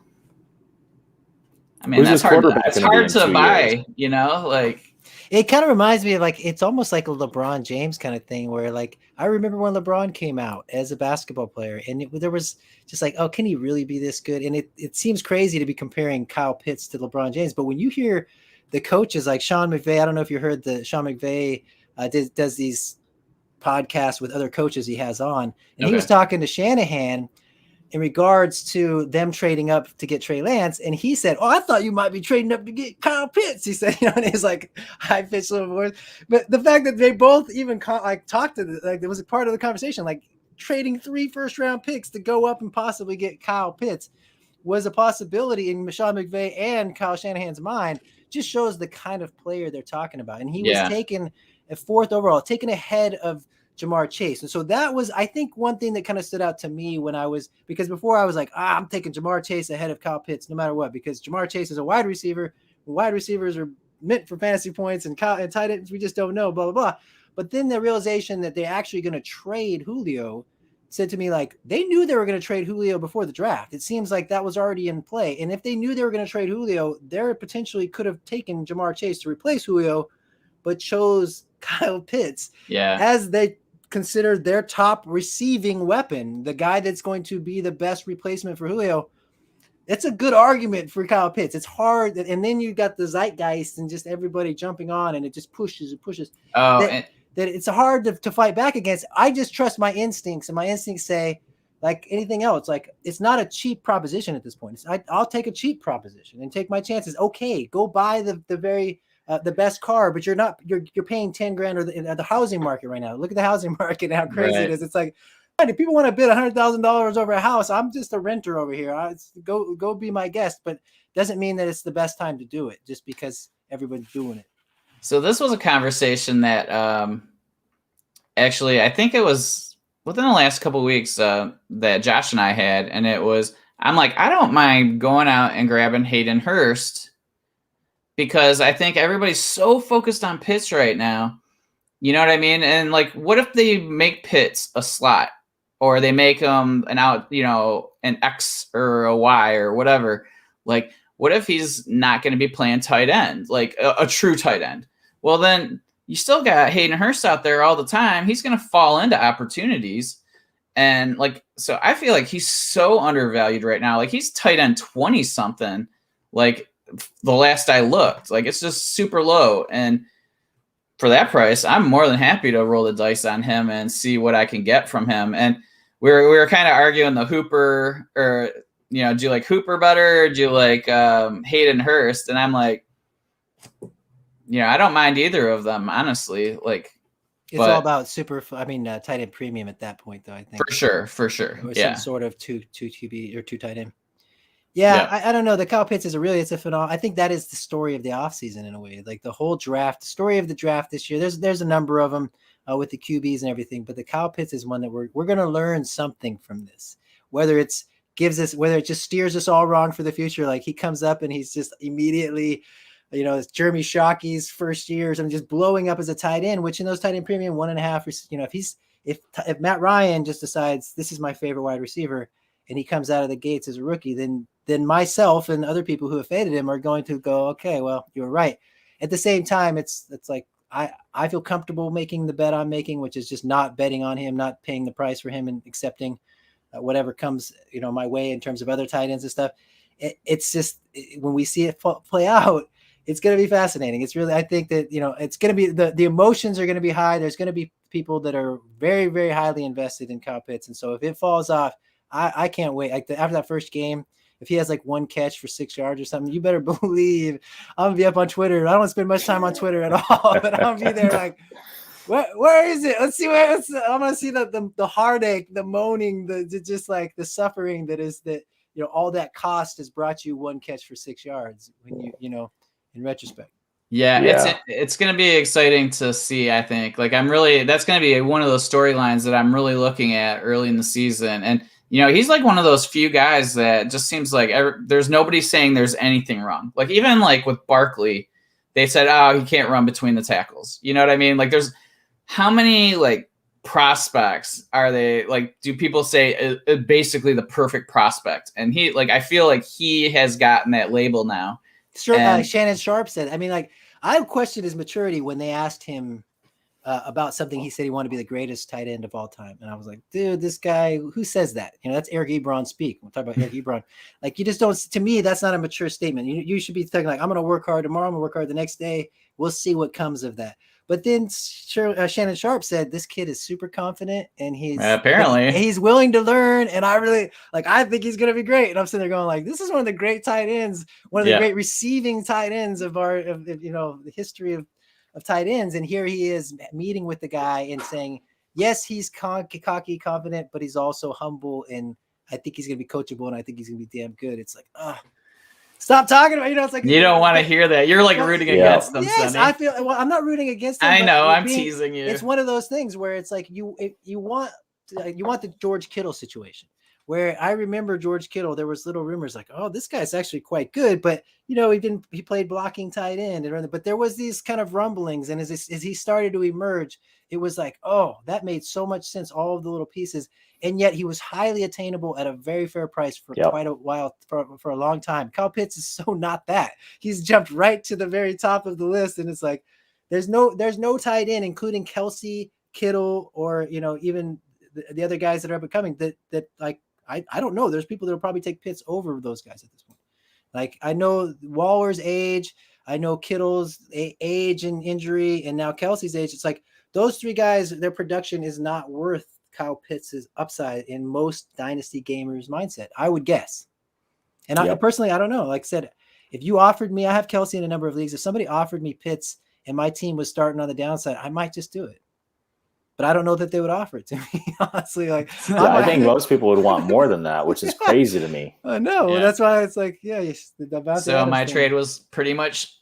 I mean, that's hard. It's hard to buy, you know, like. It kind of reminds me of like, it's almost like a LeBron James kind of thing where like, I remember when LeBron came out as a basketball player and there was just like, oh, can he really be this good? And it seems crazy to be comparing Kyle Pitts to LeBron James. But when you hear the coaches like Sean McVay, I don't know if you heard Sean McVay does these podcasts with other coaches he has on. And he was talking to Shanahan in regards to them trading up to get Trey Lance. And he said, oh, I thought you might be trading up to get Kyle Pitts. He said, and he's like high pitched little voice. But the fact that they both even talked to it was a part of the conversation, like trading 3 first-round picks to go up and possibly get Kyle Pitts was a possibility in Sean McVay and Kyle Shanahan's mind. Just shows the kind of player they're talking about. And he was taken at 4th overall, taken ahead of Jamar Chase. And so that was, I think, one thing that kind of stood out to me because before I was like, I'm taking Jamar Chase ahead of Kyle Pitts no matter what, because Jamar Chase is a wide receiver. Wide receivers are meant for fantasy points and tight ends, we just don't know, blah, blah, blah. But then the realization that they're actually going to trade Julio said to me, like, they knew they were going to trade Julio before the draft. It seems like that was already in play. And if they knew they were going to trade Julio, they potentially could have taken Jamar Chase to replace Julio, but chose Kyle Pitts as they considered their top receiving weapon, the guy that's going to be the best replacement for Julio. It's a good argument for Kyle Pitts. It's hard. And then you got the zeitgeist and just everybody jumping on, and it just pushes. That it's hard to fight back against. I just trust my instincts, and my instincts say, like anything else, like it's not a cheap proposition at this point. I'll take a cheap proposition and take my chances. Okay, go buy the best car, but you're paying 10 grand or the housing market right now. Look at the housing market and how crazy it is. It's like, if people want to bid $100,000 over a house, I'm just a renter over here. Go be my guest, but doesn't mean that it's the best time to do it just because everybody's doing it. So this was a conversation that actually, I think it was within the last couple of weeks that Josh and I had, and it was, I'm like, I don't mind going out and grabbing Hayden Hurst, because I think everybody's so focused on Pitts right now. You know what I mean? And like, what if they make Pitts a slot, or they make him an X or a Y or whatever? Like, what if he's not going to be playing tight end, like a true tight end? Well, then you still got Hayden Hurst out there all the time. He's going to fall into opportunities. And like, so I feel like he's so undervalued right now. Like, he's tight end 20 something. Like, the last I looked, like, it's just super low. And for that price, I'm more than happy to roll the dice on him and see what I can get from him. And we were kind of arguing the Hooper, or, do you like Hooper better? Or do you like Hayden Hurst? And I'm like, I don't mind either of them, honestly. Like, it's all about tight end premium at that point, though, I think. For sure. Or some sort of two QB or 2 tight end. Yeah. I don't know. The Kyle Pitts it's a phenomenon. I think that is the story of the offseason in a way. Like the whole draft, the story of the draft this year. There's a number of them with the QBs and everything, but the Kyle Pitts is one that we're going to learn something from this. Whether it just steers us all wrong for the future. Like he comes up and he's just immediately, it's Jeremy Shockey's first years and just blowing up as a tight end, which in those tight end premium 1.5, if Matt Ryan just decides this is my favorite wide receiver and he comes out of the gates as a rookie, then myself and other people who have faded him are going to go, okay, well, you're right. At the same time, it's like I feel comfortable making the bet I'm making, which is just not betting on him, not paying the price for him, and accepting whatever comes my way in terms of other tight ends and stuff. It's just when we see it play out, it's going to be fascinating. It's really, I think that it's going to be the emotions are going to be high. There's going to be people that are very, very highly invested in Kyle Pitts, and so if it falls off, I can't wait. Like after that first game, if he has like 1 catch for 6 yards or something, you better believe I'm gonna be up on Twitter. I don't spend much time on Twitter at all, but I'm gonna be there like, where is it? Let's see where I'm gonna see the heartache, the moaning, just like the suffering that is that all that cost has brought you 1 catch for 6 yards when you in retrospect. Yeah. It's going to be exciting to see, I think. Like that's going to be one of those storylines that I'm really looking at early in the season. And he's like one of those few guys that just seems like there's nobody saying there's anything wrong. Like even like with Barkley, they said, oh, he can't run between the tackles. You know what I mean? Like there's how many like prospects are they like? Do people say basically the perfect prospect? And he like I feel like he has gotten that label now. Sure, Shannon Sharp said. I mean, like I questioned his maturity when they asked him about something. He said he wanted to be the greatest tight end of all time, and I was like, dude, this guy, who says that? You know, that's Eric Ebron speak. We'll talk about Eric Ebron. Like, you just don't. To me, that's not a mature statement. You should be thinking like, I'm going to work hard tomorrow. I'm going to work hard the next day. We'll see what comes of that. But then Shannon Sharp said this kid is super confident and he's willing to learn. And I think he's going to be great. And I'm sitting there going like, this is one of the great tight ends, one of the great receiving tight ends of the history of tight ends. And here he is meeting with the guy and saying, yes, he's cocky, confident, but he's also humble. And I think he's going to be coachable. And I think he's going to be damn good. It's like, stop talking about, it's like, you don't want to hear that. You're like rooting against them. Yes, Sonny. I feel, well, I'm not rooting against them. I know, I'm teasing you. It's one of those things where it's like, you want the George Kittle situation, where I remember George Kittle, there was little rumors like, oh, this guy's actually quite good, but he played blocking tight end, but there was these kind of rumblings. And as he started to emerge, it was like, oh, that made so much sense. All of the little pieces. And yet he was highly attainable at a very fair price for quite a while, for a long time. Kyle Pitts is so not that. He's jumped right to the very top of the list. And it's like, there's no tight end, including Kelsey, Kittle, or, even the other guys that are up and coming that like, I don't know. There's people that will probably take Pitts over those guys at this point. Like, I know Waller's age, I know Kittle's age and injury, and now Kelsey's age. It's like those three guys, their production is not worth Kyle Pitts' upside in most dynasty gamers' mindset, I would guess. And I personally, I don't know. Like I said, if you offered me, I have Kelsey in a number of leagues. If somebody offered me Pitts and my team was starting on the downside, I might just do it. But I don't know that they would offer it to me, honestly. Like, I think most people would want more than that, which is crazy to me. I know. Well, that's why it's like, so my trade was pretty much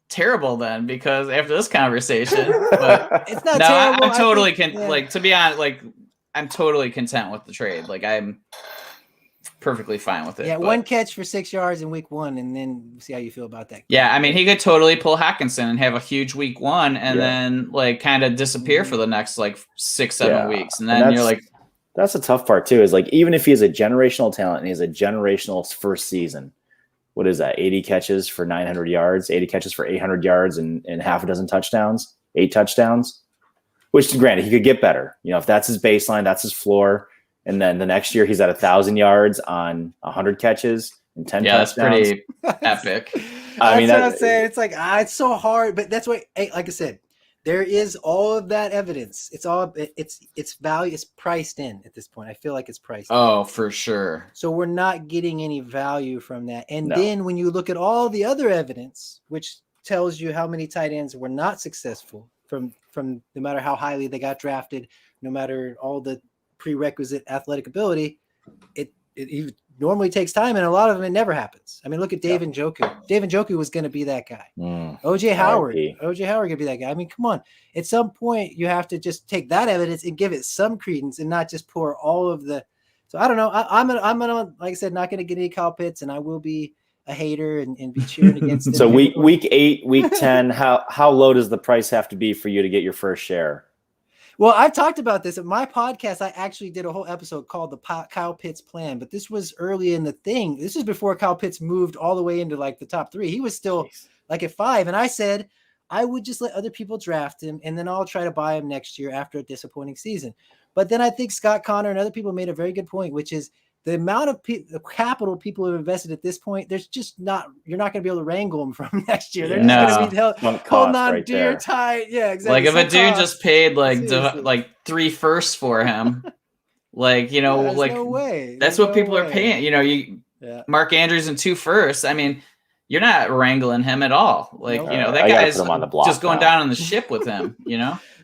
terrible then, because after this conversation, but it's not terrible. I'm totally to be honest, like I'm totally content with the trade. Like I'm perfectly fine with it. Yeah, one catch for 6 yards in week 1, and then see how you feel about that. Yeah, I mean, he could totally pull Hockenson and have a huge week 1 and then like kind of disappear for the next like 6-7 weeks. And then you're like, that's the tough part too, is like, even if he has a generational talent and he has a generational first season, what is that? 80 catches for 900 yards, 80 catches for 800 yards and half a dozen touchdowns, 8 touchdowns, which granted he could get better. If that's his baseline, that's his floor. And then the next year he's at 1,000 yards on 100 catches and 10 touchdowns. That's pretty epic. That's what I'm saying. It's like, it's so hard, but that's what, like I said, there is all of that evidence. It's value is priced in at this point. I feel like it's priced in. For sure. So we're not getting any value from that. And then when you look at all the other evidence, which tells you how many tight ends were not successful from no matter how highly they got drafted, no matter all the prerequisite athletic ability, it normally takes time, and a lot of them it never happens. I mean, look at Dave Njoku. Dave Njoku was going to be that guy. OJ Howard going to be that guy. I mean, come on. At some point, you have to just take that evidence and give it some credence, and not just pour all of the. So I don't know. I'm gonna like I said, not going to get any Kyle Pitts, and I will be a hater and be cheering against him. So week 8, week 10, how low does the price have to be for you to get your first share? Well, I've talked about this in my podcast. I actually did a whole episode called the Kyle Pitts plan, but this was early in the thing. This is before Kyle Pitts moved all the way into like the top 3. He was still like at 5. And I said, I would just let other people draft him, and then I'll try to buy him next year after a disappointing season. But then I think Scott Connor and other people made a very good point, which is the amount of capital people have invested at this point, there's just not, you're not going to be able to wrangle them from next year. They're just going to be holding on dear tight. Yeah, exactly. Like if a dude just paid like 3 firsts for him, like, like no way. That's what people are paying. Mark Andrews and 2 firsts. I mean, you're not wrangling him at all. Like, that guy's just going down on the ship with him,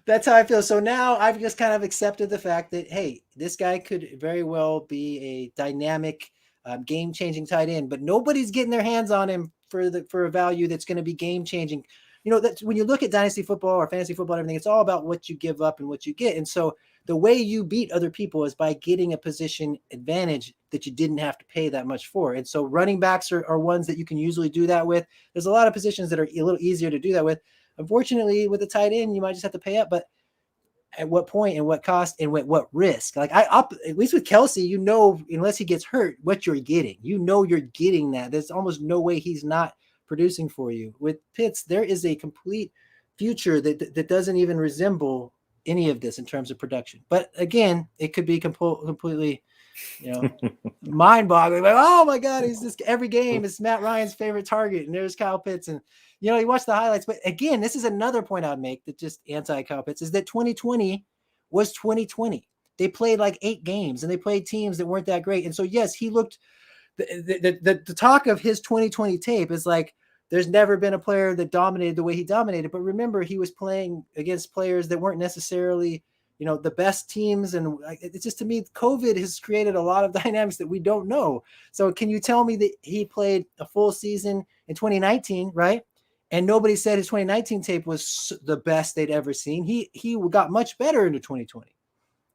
That's how I feel. So now I've just kind of accepted the fact that, hey, this guy could very well be a dynamic, game-changing tight end, but nobody's getting their hands on him for a value that's going to be game-changing. That's when you look at dynasty football or fantasy football and everything, it's all about what you give up and what you get. And so the way you beat other people is by getting a position advantage that you didn't have to pay that much for. And so running backs are ones that you can usually do that with. There's a lot of positions that are a little easier to do that with. Unfortunately, with a tight end, you might just have to pay up. But at what point and what cost and what risk. Like at least with Kelsey, unless he gets hurt, what you're getting, you're getting that. There's almost no way he's not producing for you. With Pitts, there is a complete future that doesn't even resemble any of this in terms of production. But again, it could be completely, mind-boggling. Like, oh my God, he's just every game is Matt Ryan's favorite target, and there's Kyle Pitts, and you watch the highlights. But again, this is another point I'd make that just anti-Kyle Pitts is that 2020 was 2020. They played like 8 games, and they played teams that weren't that great. And so yes, he looked. The talk of his 2020 tape is like, there's never been a player that dominated the way he dominated. But remember, he was playing against players that weren't necessarily, the best teams. And it's just, to me, COVID has created a lot of dynamics that we don't know. So can you tell me that he played a full season in 2019, right? And nobody said his 2019 tape was the best they'd ever seen. He got much better into 2020.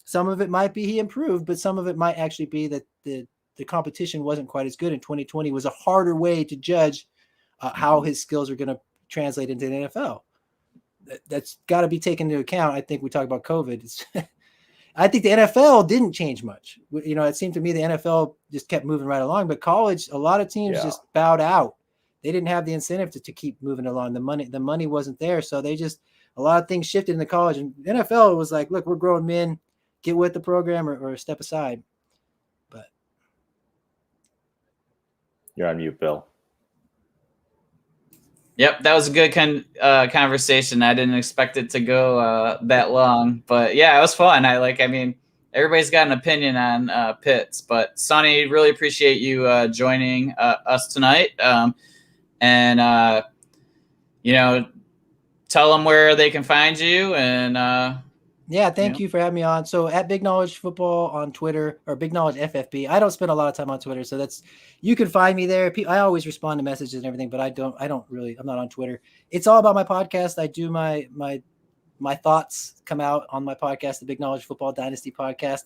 Some of it might be he improved, but some of it might actually be that the competition wasn't quite as good. In 2020 was a harder way to judge how his skills are going to translate into the NFL. That's got to be taken into account. I think we talk about COVID. I think the NFL didn't change much. It seemed to me the NFL just kept moving right along, but college, a lot of teams just bowed out. They didn't have the incentive to keep moving along. The money wasn't there. So a lot of things shifted in the college, and the NFL was like, look, we're grown men, get with the program or step aside. But you're on mute, Bill. Yep, that was a good conversation. I didn't expect it to go that long, but yeah, it was fun. Everybody's got an opinion on Pitts, but Sonny, really appreciate you joining us tonight. And tell them where they can find you. And thank you for having me on. So at Big Knowledge Football on Twitter, or Big Knowledge FFB. I don't spend a lot of time on Twitter, so you can find me there. I always respond to messages and everything, but I'm not on Twitter. It's all about my podcast. I do my thoughts come out on my podcast, the Big Knowledge Football Dynasty podcast.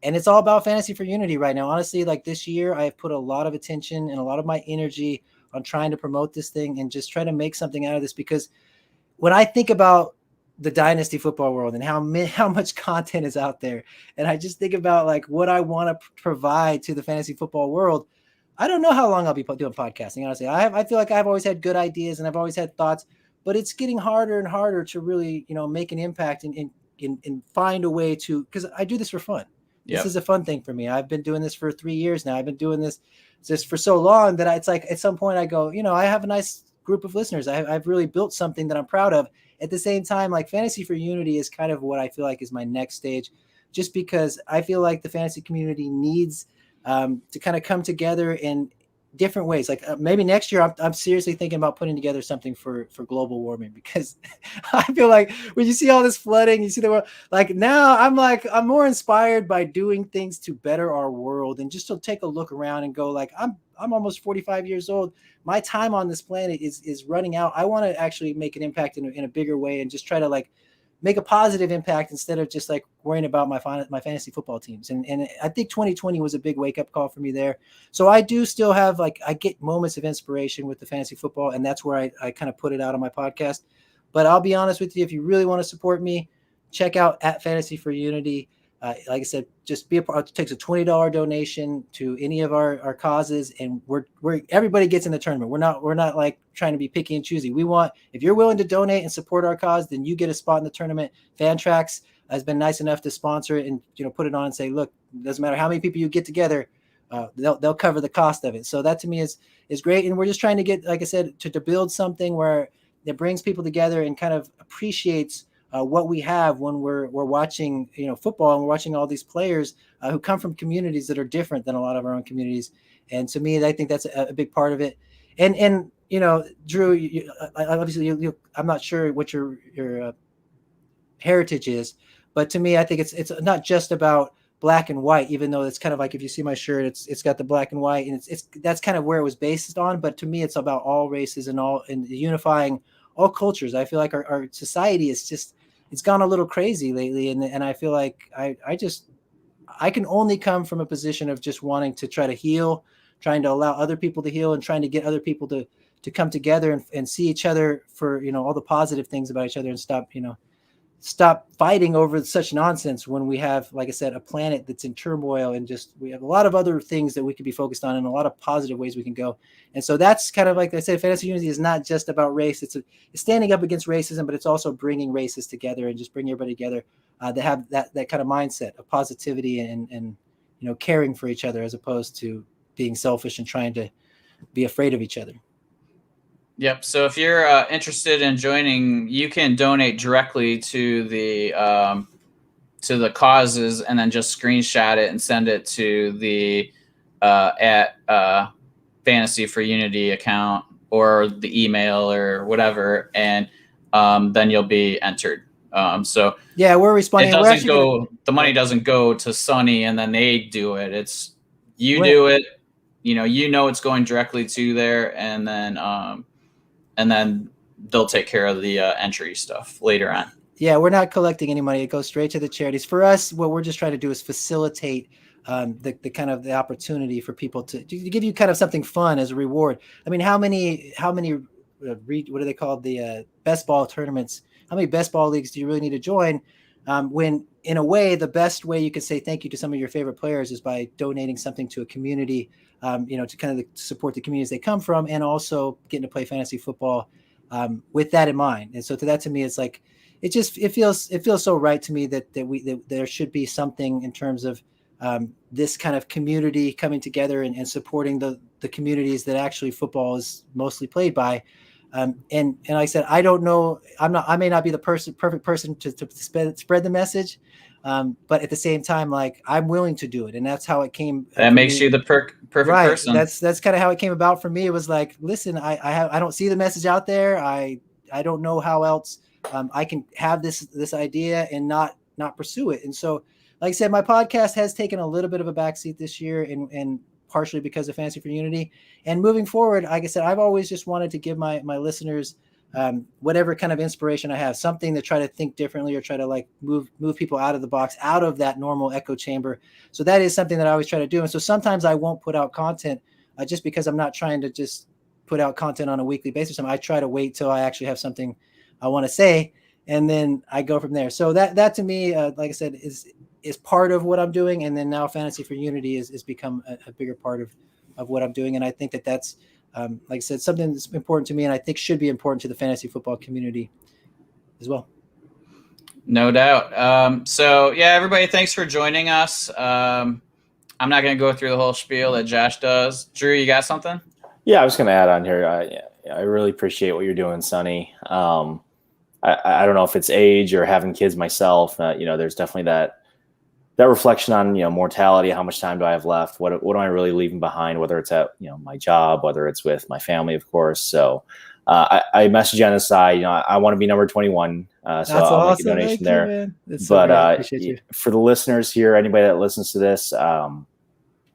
And it's all about Fantasy for Unity right now. Honestly, like this year, I have put a lot of attention and a lot of my energy on trying to promote this thing and just try to make something out of this, because when I think about the dynasty football world and how much content is out there, and I just think about like what I want to provide to the fantasy football world, I don't know how long I'll be doing podcasting. Honestly, I feel like I've always had good ideas and I've always had thoughts, but it's getting harder and harder to really, make an impact and find a way to, because I do this for fun. Yep. This is a fun thing for me. I've been doing this for 3 years now. I've been doing this just for so long that it's like at some point I go, I have a nice group of listeners. I've really built something that I'm proud of. At the same time, like Fantasy for Unity is kind of what I feel like is my next stage, just because I feel like the fantasy community needs to kind of come together in different ways. Like maybe next year, I'm seriously thinking about putting together something for global warming, because I feel like when you see all this flooding, you see the world, like now I'm more inspired by doing things to better our world, and just to take a look around and go like, I'm almost 45 years old. My time on this planet is running out. I want to actually make an impact in a bigger way, and just try to like make a positive impact instead of just like worrying about my fantasy football teams. And I think 2020 was a big wake up call for me there. So I do still have I get moments of inspiration with the fantasy football, and that's where I kind of put it out on my podcast. But I'll be honest with you, if you really want to support me, check out at Fantasy for Unity. Like I said, just be a part. It takes a $20 donation to any of our causes, and we're everybody gets in the tournament. We're not like trying to be picky and choosy. We want, if you're willing to donate and support our cause, then you get a spot in the tournament. Fantrax has been nice enough to sponsor it and put it on and say, look, it doesn't matter how many people you get together, they'll cover the cost of it. So that to me is great, and we're just trying to get, like I said, to build something where that brings people together and kind of appreciates what we have when we're watching football, and we're watching all these players who come from communities that are different than a lot of our own communities. And to me, I think that's a big part of it. And Drew, obviously I'm not sure what your heritage is, but to me, I think it's not just about black and white, even though it's kind of like, if you see my shirt, it's got the black and white, and it's that's kind of where it was based on. But to me, it's about all races and unifying all cultures. I feel like our society is just, it's gone a little crazy lately. And I feel like I can only come from a position of just wanting to try to heal, trying to allow other people to heal, and trying to get other people to come together and see each other for, all the positive things about each other, and stop fighting over such nonsense when we have, like I said, a planet that's in turmoil, and we have a lot of other things that we could be focused on and a lot of positive ways we can go. And so that's kind of like I said, fantasy unity is not just about race. It's standing up against racism, but it's also bringing races together and just bringing everybody together that have that kind of mindset of positivity and caring for each other, as opposed to being selfish and trying to be afraid of each other. Yep. So if you're interested in joining, you can donate directly to the causes, and then just screenshot it and send it to the at Fantasy for Unity account or the email or whatever, and then you'll be entered. So yeah, we're responding. It doesn't go. The money doesn't go to Sonny and then they do it. It's you do it. It's going directly to there, and then they'll take care of the entry stuff later on. Yeah, we're not collecting any money. It goes straight to the charities. For us, what we're just trying to do is facilitate the kind of the opportunity for people to give you kind of something fun as a reward. I mean, how many what do they call the best ball tournaments? How many best ball leagues do you really need to join? When in a way, the best way you could say thank you to some of your favorite players is by donating something to a community, to kind of support the communities they come from, and also getting to play fantasy football with that in mind. And so to me, it's like, it feels so right to me that there should be something in terms of this kind of community coming together and supporting the communities that actually football is mostly played by. And like I said, I don't know, I may not be the perfect person to spread the message. But at the same time, like, I'm willing to do it. And that's how it came. That makes you the perfect person. That's kind of how it came about for me. It was like, listen, I don't see the message out there. I don't know how else I can have this idea and not pursue it. And so, like I said, my podcast has taken a little bit of a backseat this year, and partially because of Fantasy for Unity. And moving forward, like I said, I've always just wanted to give my listeners whatever kind of inspiration I have, something to try to think differently or try to like move people out of the box, out of that normal echo chamber. So that is something that I always try to do. And so sometimes I won't put out content just because I'm not trying to just put out content on a weekly basis. I try to wait till I actually have something I want to say, and then I go from there. So that to me, like I said, is part of what I'm doing. And then now Fantasy for Unity is become a bigger part of what I'm doing. And I think that's, like I said, something that's important to me, and I think should be important to the fantasy football community as well. No doubt. So yeah, everybody, thanks for joining us. I'm not going to go through the whole spiel that Josh does. Drew, you got something? Yeah, I was going to add on here. I really appreciate what you're doing, Sonny. I don't know if it's age or having kids myself. There's definitely that reflection on, mortality. How much time do I have left? What am I really leaving behind? Whether it's at, my job, whether it's with my family, of course. So I message you on the side. I want to be number 21. So I'll awesome. make a donation there. But for the listeners here, anybody that listens to this,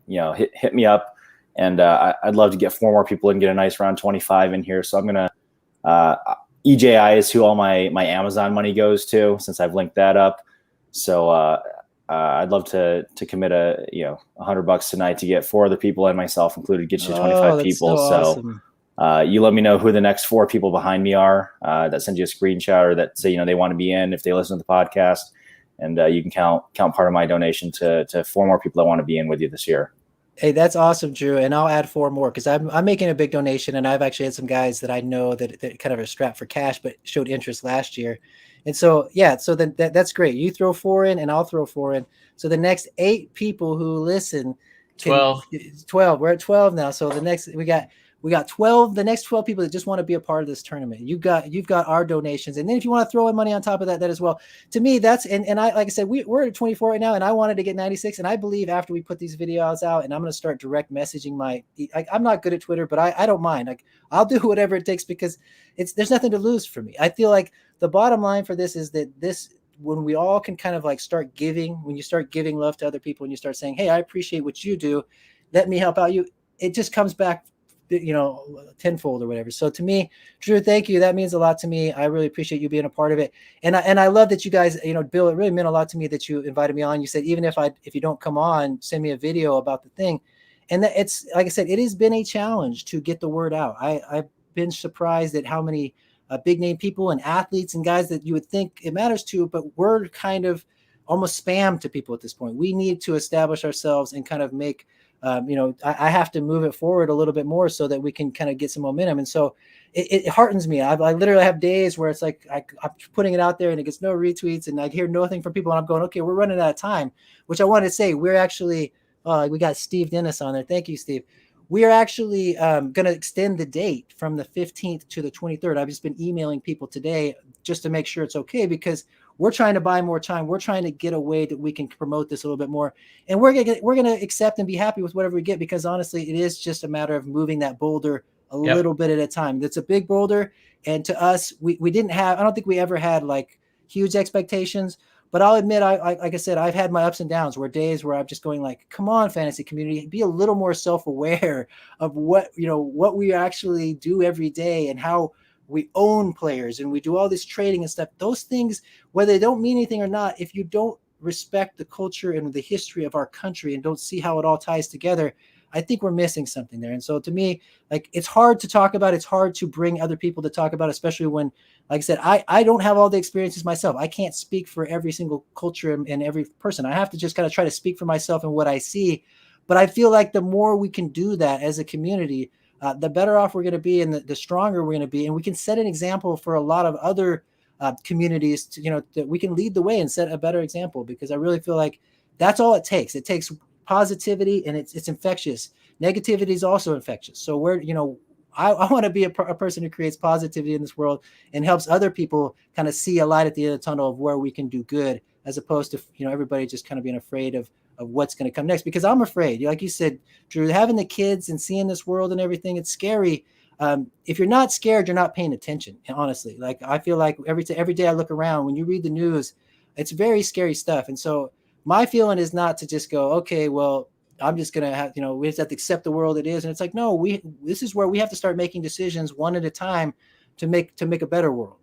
hit me up, and I'd love to get 4 more people and get a nice round 25 in here. So I'm gonna EJI is who all my Amazon money goes to, since I've linked that up. So I'd love to commit $100 tonight to get 4 other people and myself included, get you 25 people. So awesome. You let me know who the next 4 people behind me are that send you a screenshot, or that say, they want to be in if they listen to the podcast, and you can count part of my donation to 4 more people that want to be in with you this year. Hey, that's awesome, Drew. And I'll add 4 more, because I'm making a big donation, and I've actually had some guys that I know that kind of are strapped for cash, but showed interest last year. And so, yeah, so then that's great. You throw 4 in and I'll throw 4 in. So the next 8 people who listen, 12. We're at 12 now. So we got 12, the next 12 people that just want to be a part of this tournament. You've got our donations. And then if you want to throw in money on top of that as well, to me, that's, and I, like I said, we're at 24 right now, and I wanted to get 96. And I believe after we put these videos out, and I'm going to start direct messaging I'm not good at Twitter, but I don't mind. Like, I'll do whatever it takes, because there's nothing to lose for me. I feel like the bottom line for this is that when we all can kind of like start giving, when you start giving love to other people and you start saying, hey, I appreciate what you do, let me help out you, it just comes back, tenfold or whatever. So to me, Drew, thank you. That means a lot to me. I really appreciate you being a part of it. And I love that you guys, Bill, it really meant a lot to me that you invited me on. You said, even if you don't come on, send me a video about the thing. And that it's, like I said, it has been a challenge to get the word out. I've been surprised at how many big name people and athletes and guys that you would think it matters to, but we're kind of almost spam to people at this point. We need to establish ourselves and kind of make, I have to move it forward a little bit more so that we can kind of get some momentum. And so it heartens me. I literally have days where it's like I'm putting it out there and it gets no retweets and I hear nothing from people and I'm going, okay, we're running out of time, which I wanted to say. We're actually, we got Steve Dennis on there. Thank you, Steve. We are actually going to extend the date from the 15th to the 23rd. I've just been emailing people today just to make sure it's okay, because we're trying to buy more time. We're trying to get a way that we can promote this a little bit more. And we're going to accept and be happy with whatever we get, because honestly, it is just a matter of moving that boulder a little bit at a time. That's a big boulder. And to us, we didn't have, I don't think we ever had like huge expectations. But I'll admit, like I said, I've had my ups and downs, where days where I'm just going like, come on, fantasy community, be a little more self-aware of what we actually do every day and how we own players and we do all this trading and stuff. Those things, whether they don't mean anything or not, if you don't respect the culture and the history of our country and don't see how it all ties together, I think we're missing something there. And so to me, like, it's hard to talk about. It's hard to bring other people to talk about, especially when, like I said, I don't have all the experiences myself. I can't speak for every single culture and every person. I have to just kind of try to speak for myself and what I see. But I feel like the more we can do that as a community, the better off we're going to be and the stronger we're going to be. And we can set an example for a lot of other communities to, that we can lead the way and set a better example, because I really feel like that's all it takes. It takes positivity, and it's infectious. Negativity is also infectious. So I want to be a person who creates positivity in this world and helps other people kind of see a light at the end of the tunnel of where we can do good, as opposed to, everybody just kind of being afraid of what's going to come next. Because I'm afraid, like you said, Drew, having the kids and seeing this world and everything, it's scary. If you're not scared, you're not paying attention. And honestly, like, I feel like every day I look around, when you read the news, it's very scary stuff. And so my feeling is not to just go, okay, well, I'm just going to have, we just have to accept the world it is. And it's like, no, this is where we have to start making decisions one at a time to make a better world.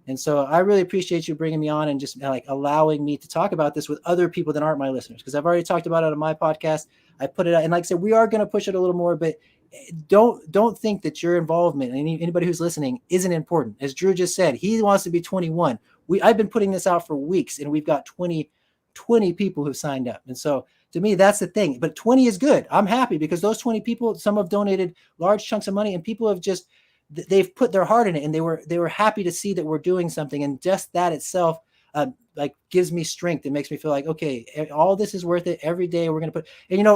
And so I really appreciate you bringing me on and just like allowing me to talk about this with other people that aren't my listeners, because I've already talked about it on my podcast. I put it out, and like I said, we are going to push it a little more, but don't think that your involvement, anybody who's listening, isn't important. As Drew just said, he wants to be 21. I've been putting this out for weeks, and we've got 20 people who signed up. And so to me, that's the thing. But 20 is good. I'm happy, because those 20 people, some have donated large chunks of money, and people have just, they've put their heart in it, and they were happy to see that we're doing something. And just that itself like gives me strength. It makes me feel like, okay, all this is worth it. Every day we're going to put, and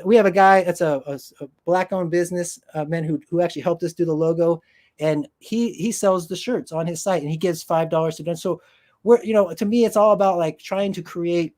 we have a guy that's a black owned business man who actually helped us do the logo, and he sells the shirts on his site, and he gives $5 to them. So we're, to me, it's all about like trying to create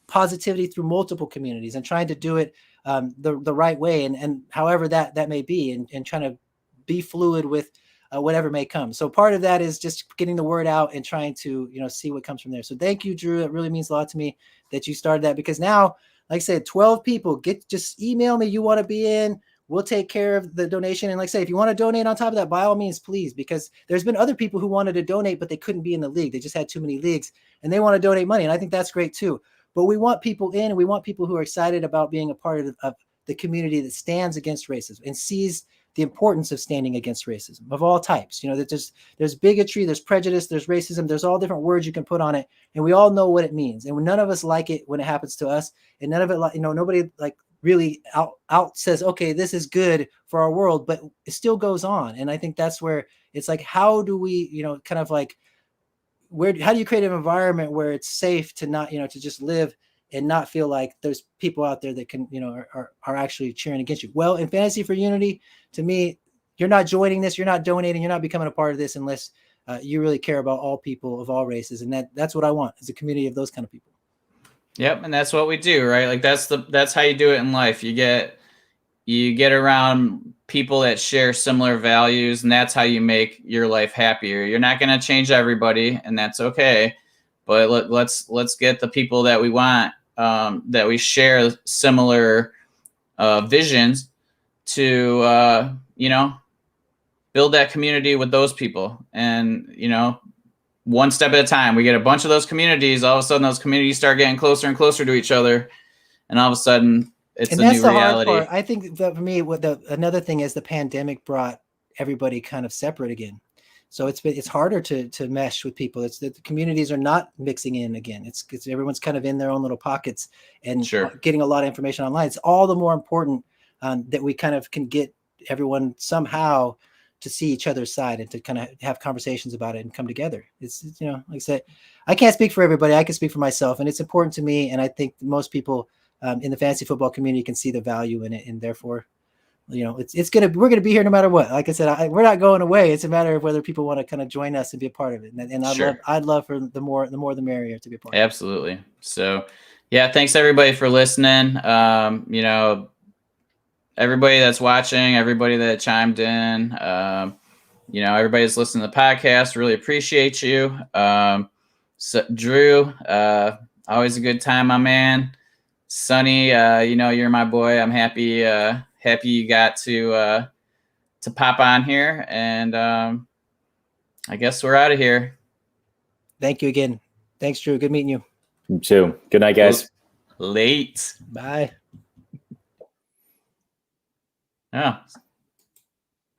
positivity through multiple communities and trying to do it the right way. And however that may be, and trying to be fluid with whatever may come. So part of that is just getting the word out and trying to, see what comes from there. So thank you, Drew. It really means a lot to me that you started that, because now, like I said, 12 people, just email me. You want to be in, we'll take care of the donation. And like I say, if you want to donate on top of that, by all means, please, because there's been other people who wanted to donate, but they couldn't be in the league. They just had too many leagues and they want to donate money. And I think that's great too. But we want people in, and we want people who are excited about being a part of the community that stands against racism and sees the importance of standing against racism of all types. That there's bigotry, there's prejudice, there's racism, there's all different words you can put on it. And we all know what it means. And none of us like it when it happens to us. And none of it, nobody like really out says, okay, this is good for our world, but it still goes on. And I think that's where it's like, how do we, kind of like, how do you create an environment where it's safe to not, to just live and not feel like there's people out there that can, are actually cheering against you? Well, in Fantasy for Unity, to me, you're not joining this, you're not donating, you're not becoming a part of this unless you really care about all people of all races. And that's what I want, is a community of those kind of people. Yep. And that's what we do, right? Like that's how you do it in life. You get around people that share similar values, and that's how you make your life happier. You're not going to change everybody, and that's okay. But let's get the people that we want, that we share similar visions to, build that community with those people. And, one step at a time, we get a bunch of those communities. All of a sudden, those communities start getting closer and closer to each other. And all of a sudden, it's a new reality. Hard part. I think that for me, another thing is the pandemic brought everybody kind of separate again. So it's harder to mesh with people. It's that the communities are not mixing in again. It's everyone's kind of in their own little pockets and getting a lot of information online. It's all the more important that we kind of can get everyone somehow to see each other's side and to kind of have conversations about it and come together. It's, you know, like I said, I can't speak for everybody. I can speak for myself, and it's important to me. And I think most people in the fantasy football community can see the value in it, and therefore, you know, we're gonna be here no matter what. Like I said, we're not going away. It's a matter of whether people want to kind of join us and be a part of it. And I'd love for the more the merrier to be a part. Absolutely. Of it. So, yeah, thanks everybody for listening. You know, everybody that's watching, everybody that chimed in, you know, everybody that's listening to the podcast, really appreciate you. So Drew, always a good time, my man. Sonny, you know, you're my boy. I'm happy you got to pop on here, and I guess we're out of here. Thank you again. Thanks, Drew. Good meeting you. You too. Good night, guys. Late. Bye. Oh.